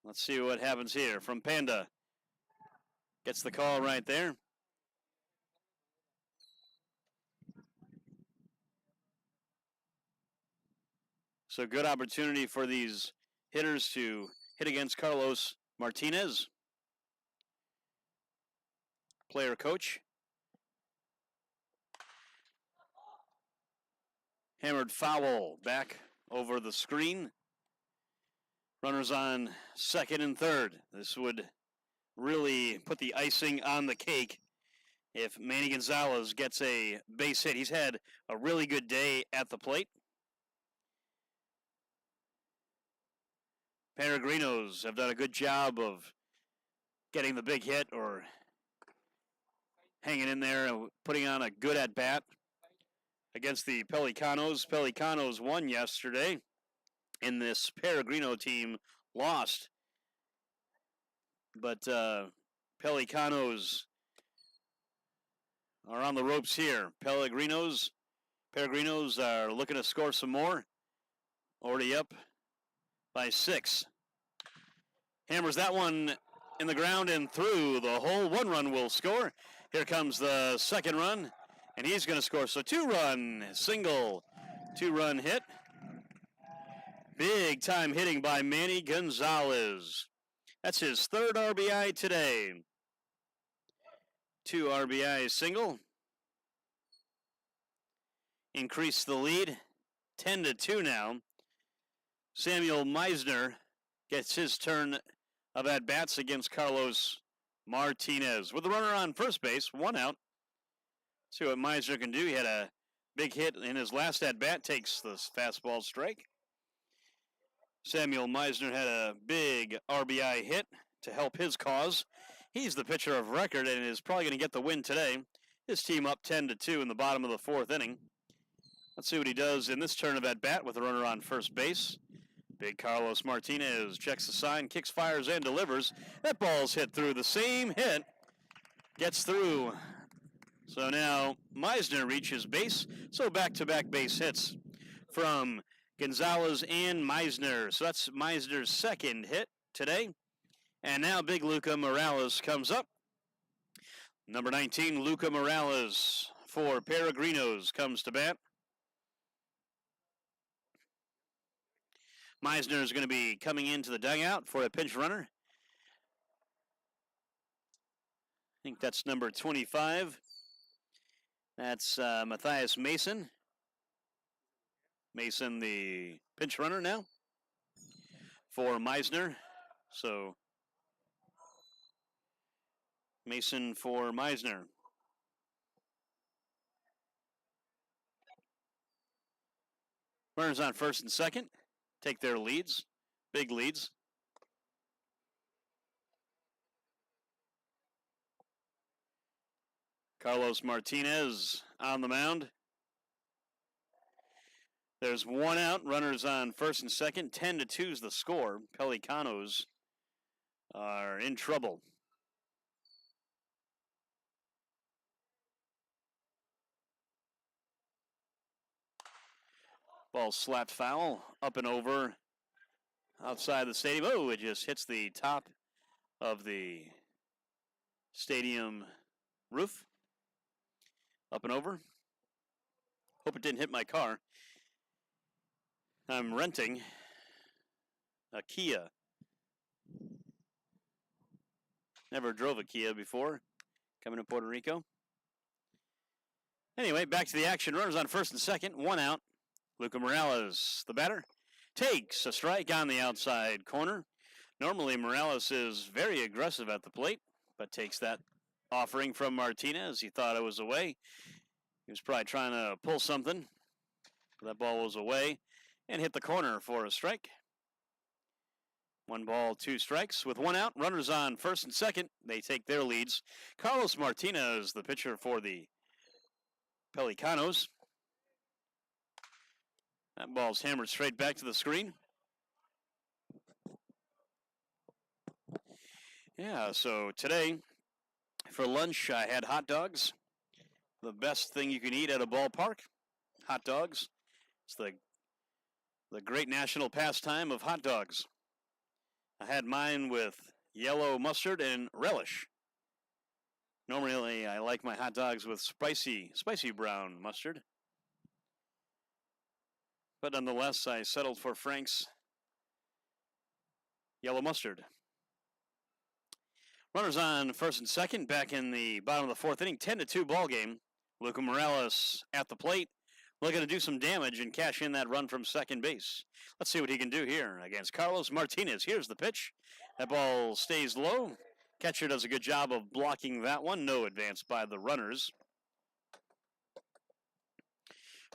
S1: Let's see what happens here from Panda. Gets the call right there. So good opportunity for these hitters to hit against Carlos Martinez. Player coach. Hammered foul back over the screen. Runners on second and third. This would really put the icing on the cake if Manny Gonzalez gets a base hit. He's had a really good day at the plate. Peregrinos have done a good job of getting the big hit or hanging in there and putting on a good at-bat against the Pelicanos. Pelicanos won yesterday, and this Peregrino team lost. But Pelicanos are on the ropes here. Peregrinos are looking to score some more. Already up by 6. Hammers that one in the ground and through the hole. 1 run will score. Here comes the second run, and he's going to score. So 2-run single, 2-run hit. Big time hitting by Manny Gonzalez. That's his 3rd RBI today. 2 RBI single. Increase the lead. 10-2 now. Samuel Meisner gets his turn of at-bats against Carlos Martinez. With the runner on first base, 1 out. See what Meisner can do. He had a big hit in his last at-bat. Takes the fastball strike. Samuel Meisner had a big RBI hit to help his cause. He's the pitcher of record and is probably going to get the win today. His team up 10-2 in the bottom of the 4th inning. Let's see what he does in this turn of at-bat with the runner on first base. Big Carlos Martinez checks the sign, kicks, fires, and delivers. That ball's hit through. The same hit gets through. So now Meisner reaches base. So back-to-back base hits from Gonzalez and Meisner. So that's Meisner's 2nd hit today. And now big Luca Morales comes up. Number 19, Luca Morales for Peregrinos comes to bat. Meisner is going to be coming into the dugout for a pinch runner. I think that's number 25. That's Matthias Mason. Mason, the pinch runner now for Meisner. So Mason for Meisner. Runners on first and second take their leads, big leads. Carlos Martinez on the mound. There's one out, runners on first and second. 10-2 is the score. Pelicanos are in trouble. Ball slapped foul, up and over outside the stadium. Oh, it just hits the top of the stadium roof. Up and over. Hope it didn't hit my car. I'm renting a Kia. Never drove a Kia before coming to Puerto Rico. Anyway, back to the action. Runners on first and second. One out. Luca Morales, the batter, takes a strike on the outside corner. Normally, Morales is very aggressive at the plate, but takes that offering from Martinez. He thought it was away. He was probably trying to pull something. That ball was away and hit the corner for a strike. 1 ball, 2 strikes. With 1 out, runners on first and second. They take their leads. Carlos Martinez, the pitcher for the Pelicanos. That ball's hammered straight back to the screen. Yeah, so today for lunch I had hot dogs. The best thing you can eat at a ballpark, hot dogs. It's the great national pastime of hot dogs. I had mine with yellow mustard and relish. Normally I like my hot dogs with spicy brown mustard. But nonetheless, I settled for Frank's yellow mustard. Runners on first and second, back in the bottom of the fourth inning, 10-2 ball game. Luca Morales at the plate, looking to do some damage and cash in that run from second base. Let's see what he can do here against Carlos Martinez. Here's the pitch. That ball stays low. Catcher does a good job of blocking that one. No advance by the runners.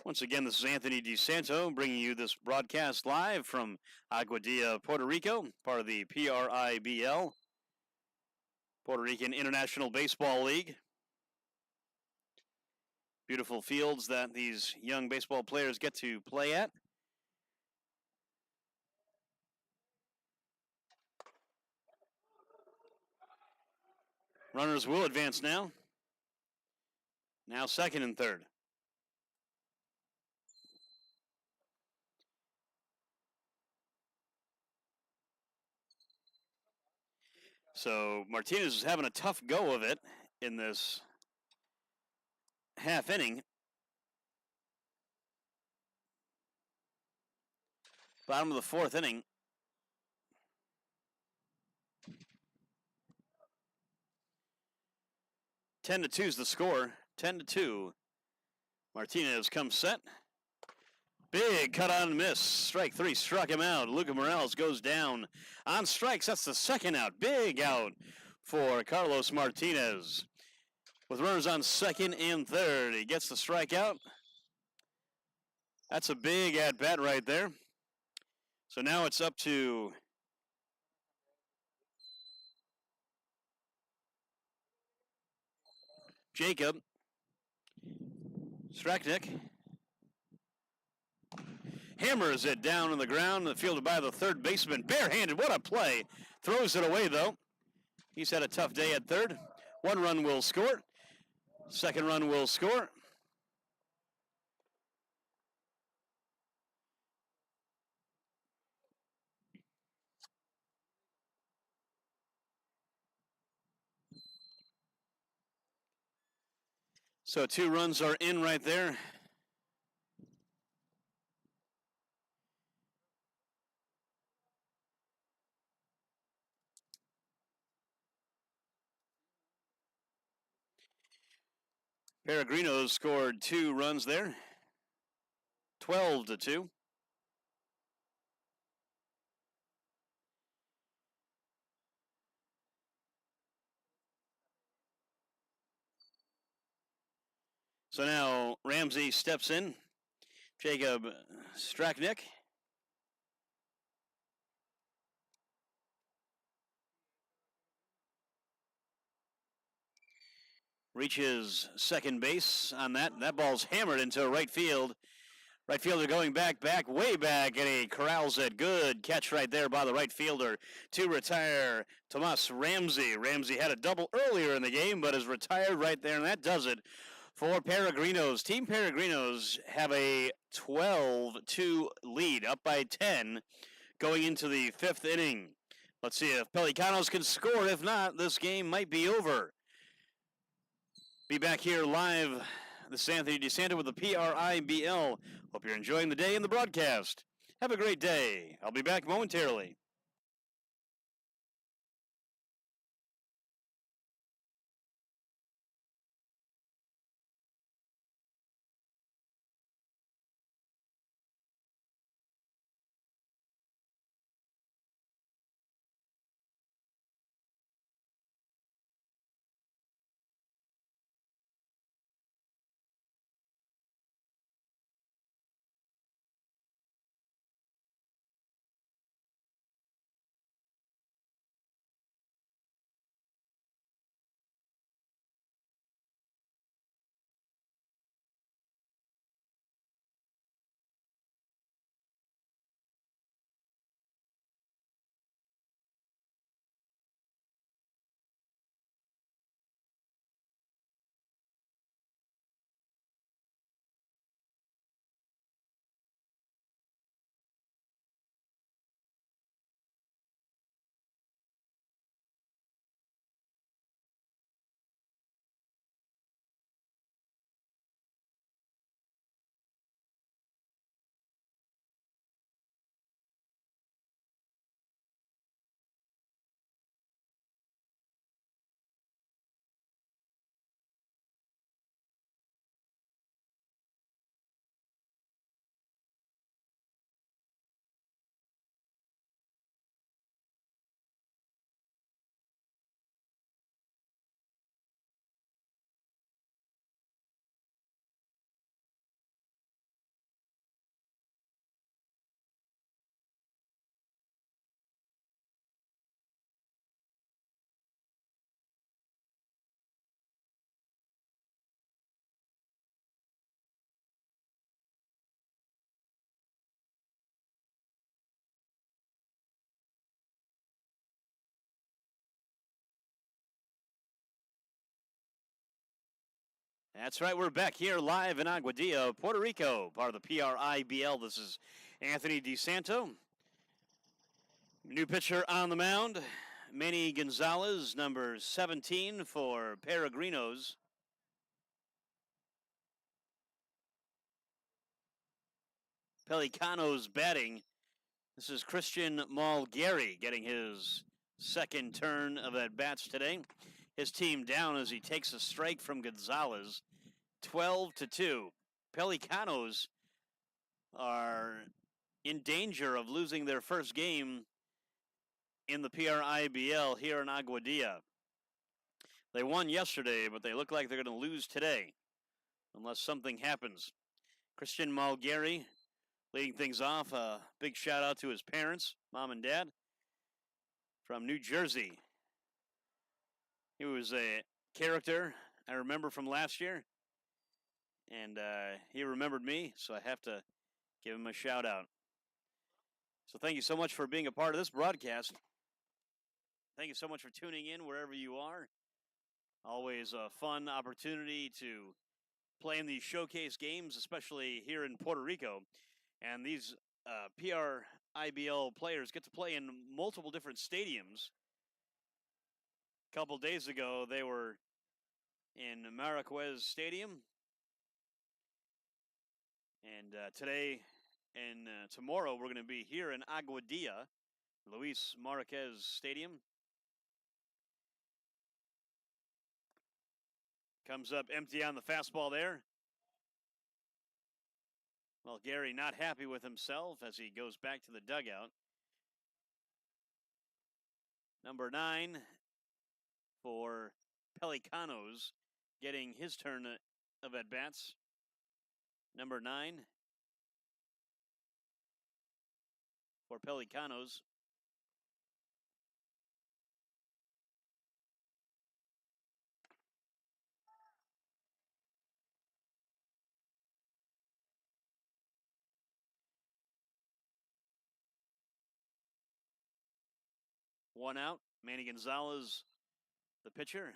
S1: Once again, this is Anthony DeSanto bringing you this broadcast live from Aguadilla, Puerto Rico, part of the PRIBL, Puerto Rican International Baseball League. Beautiful fields that these young baseball players get to play at. Runners will advance now. Now second and third. So Martinez is having a tough go of it in this half inning. Bottom of the fourth inning. Ten to 2 is the score. 10-2. Martinez comes set. Big cut on miss. Strike 3 struck him out. Luca Morales goes down on strikes. That's the second out. Big out for Carlos Martinez. With runners on second and third, he gets the strikeout. That's a big at-bat right there. So now it's up to Jacob Straknik. Hammers it down on the ground, fielded by the third baseman. Barehanded, what a play. Throws it away, though. He's had a tough day at third. 1 run will score. Second run will score. So 2 runs are in right there. Peregrinos scored 2 runs there, 12-2. So now Ramsey steps in. Jacob Stracknick. Reaches second base on that. That ball's hammered into right field. Right fielder going back, way back, and he corrals it. Good catch right there by the right fielder to retire Tomas Ramsey. Ramsey had a double earlier in the game, but is retired right there, and that does it for Peregrinos. Team Peregrinos have a 12-2 lead, up by 10, going into the 5th inning. Let's see if Pelicanos can score. If not, this game might be over. Be back here live. This is Anthony DeSanto with the PRIBL. Hope you're enjoying the day and the broadcast. Have a great day. I'll be back momentarily. That's right, we're back here live in Aguadilla, Puerto Rico, part of the PRIBL. This is Anthony DeSanto. New pitcher on the mound, Manny Gonzalez, number 17 for Peregrinos. Pelicanos batting. This is Christian Malgary getting his second turn of at bats today. His team down as he takes a strike from Gonzalez. 12-2. Pelicanos are in danger of losing their first game in the PRIBL here in Aguadilla. They won yesterday, but they look like they're going to lose today unless something happens. Christian Malgary leading things off. A big shout out to his parents, mom and dad, from New Jersey. He was a character I remember from last year, and he remembered me, so I have to give him a shout out. So thank you so much for being a part of this broadcast. Thank you so much for tuning in wherever you are. Always a fun opportunity to play in these showcase games, especially here in Puerto Rico. And these PRIBL players get to play in multiple different stadiums. A couple days ago, they were in Maracquez Stadium. And today and tomorrow, we're going to be here in Aguadilla, Luis Marquez Stadium. Comes up empty on the fastball there. Well, Gary not happy with himself as he goes back to the dugout. Number 9 for Pelicanos getting his turn of at-bats. Number 9 for Pelicanos. One out. Manny Gonzalez, the pitcher.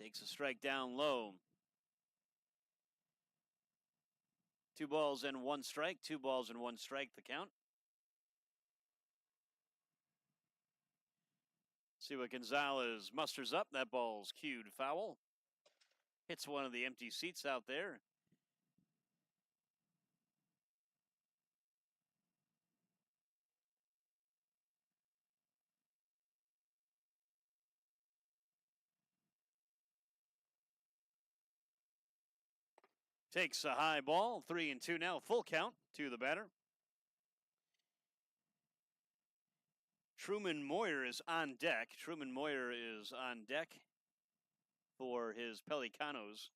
S1: Takes a strike down low. 2 balls and 1 strike. 2 balls and 1 strike, the count. See what Gonzalez musters up. That ball's cued foul. Hits one of the empty seats out there. Takes a high ball. 3-2 now. Full count to the batter. Truman Moyer is on deck. Truman Moyer is on deck for his Pelicanos.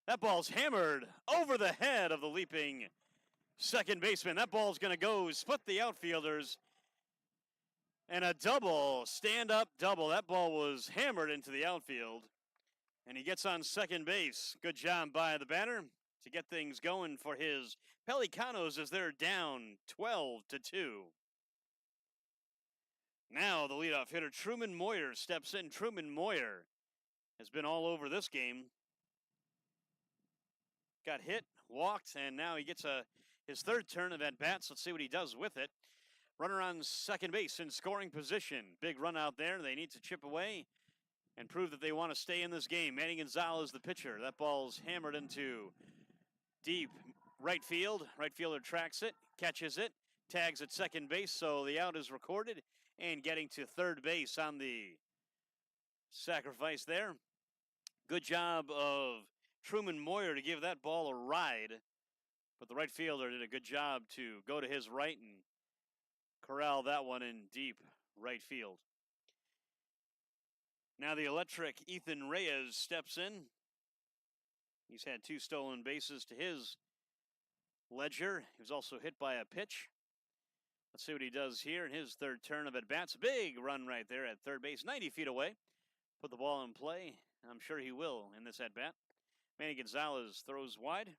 S1: That ball's hammered over the head of the leaping second baseman. That ball's going to go split the outfielders. And a double, stand-up double. That ball was hammered into the outfield. And he gets on second base. Good job by the batter to get things going for his Pelicanos as they're down 12-2. Now the leadoff hitter, Truman Moyer, steps in. Truman Moyer has been all over this game. Got hit, walked, and now he gets his third turn of at-bats. Let's see what he does with it. Runner on second base in scoring position. Big run out there. They need to chip away and prove that they want to stay in this game. Manny Gonzalez, the pitcher. That ball's hammered into deep right field. Right fielder tracks it, catches it, tags at second base, so the out is recorded. And getting to third base on the sacrifice there. Good job of Truman Moyer to give that ball a ride. But the right fielder did a good job to go to his right and corral that one in deep right field. Now the electric Ethan Reyes steps in. He's had 2 stolen bases to his ledger. He was also hit by a pitch. Let's see what he does here in his third turn of at-bats. Big run right there at third base, 90 feet away. Put the ball in play. I'm sure he will in this at-bat. Manny Gonzalez throws wide.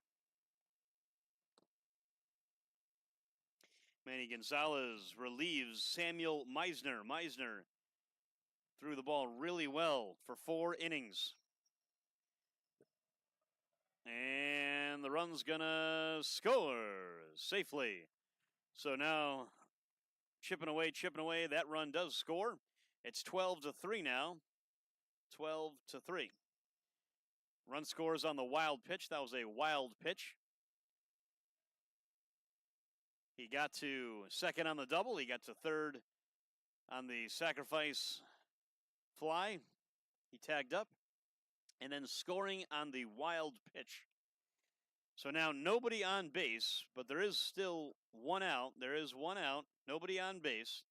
S1: Manny Gonzalez relieves Samuel Meisner. Meisner threw the ball really well for 4 innings. And the run's gonna score safely. So now, chipping away, that run does score. It's 12-3 now. 12-3. Run scores on the wild pitch. That was a wild pitch. He got to second on the double. He got to third on the sacrifice fly. He tagged up. And then scoring on the wild pitch. So now nobody on base, but there is still 1 out. There is 1 out. Nobody on base.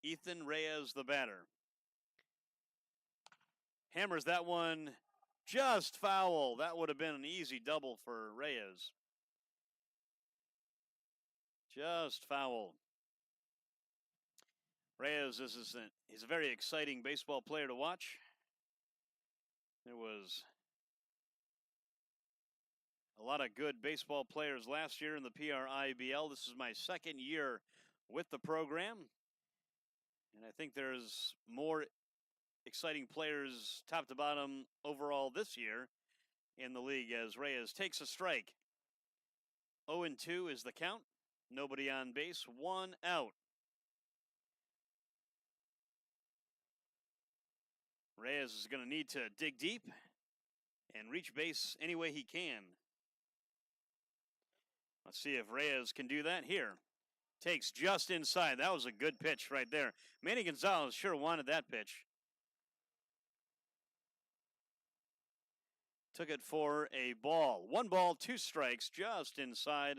S1: Ethan Reyes, the batter. Hammers that one just foul. That would have been an easy double for Reyes. Just foul. Reyes he's a very exciting baseball player to watch. There was a lot of good baseball players last year in the PRIBL. This is my second year with the program. And I think there's more exciting players top to bottom overall this year in the league as Reyes takes a strike. 0-2 is the count. Nobody on base, 1 out. Reyes is going to need to dig deep and reach base any way he can. Let's see if Reyes can do that here. Takes just inside. That was a good pitch right there. Manny Gonzalez sure wanted that pitch. Took it for a ball. 1 ball, 2 strikes, just inside.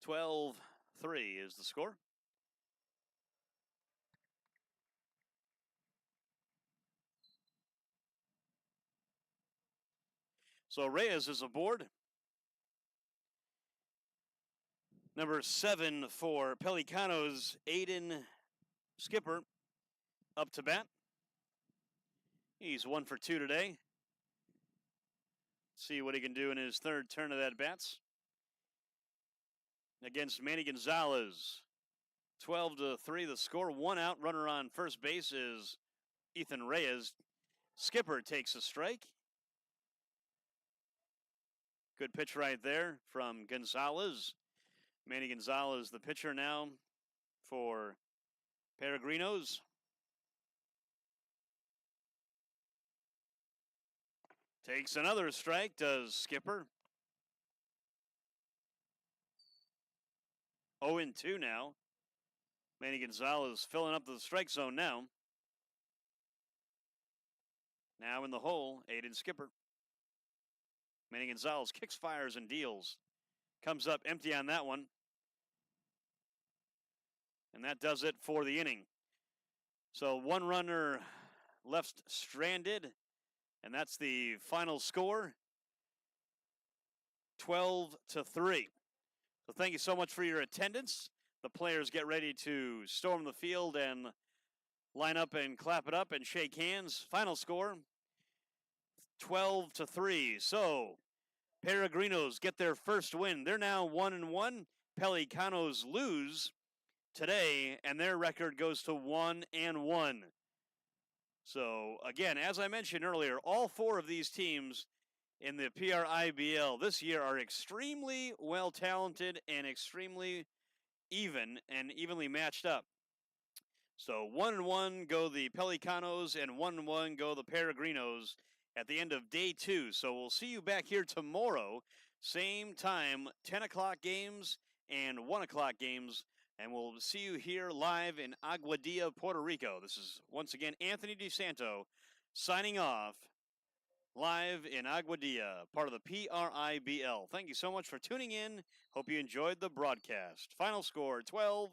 S1: 12-3 is the score. So Reyes is aboard. Number 7 for Pelicanos, Aiden Skipper, up to bat. He's 1 for 2 today. See what he can do in his third turn of that bats. Against Manny Gonzalez. 12-3 the score. 1 out. Runner on first base is Ethan Reyes. Skipper takes a strike. Good pitch right there from Gonzalez. Manny Gonzalez, the pitcher now for Peregrinos. Takes another strike, does Skipper. 0-2 now. Manny Gonzalez filling up the strike zone now. Now in the hole, Aiden Skipper. Manny Gonzalez kicks, fires, and deals. Comes up empty on that one. And that does it for the inning. So 1 runner left stranded. And that's the final score. 12-3. So thank you so much for your attendance. The players get ready to storm the field and line up and clap it up and shake hands. Final score, 12-3. So Peregrinos get their first win. They're now 1-1. Pelicanos lose today, and their record goes to 1-1. So again, as I mentioned earlier, all 4 of these teams in the PRIBL this year are extremely well talented and extremely even and evenly matched up. So 1-1 go the Pelicanos and 1-1 go the Peregrinos at the end of day 2. So we'll see you back here tomorrow, same time, 10 o'clock games and 1 o'clock games. And we'll see you here live in Aguadilla, Puerto Rico. This is, once again, Anthony DeSanto signing off live in Aguadilla, part of the PRIBL. Thank you so much for tuning in. Hope you enjoyed the broadcast. Final score, 12-3.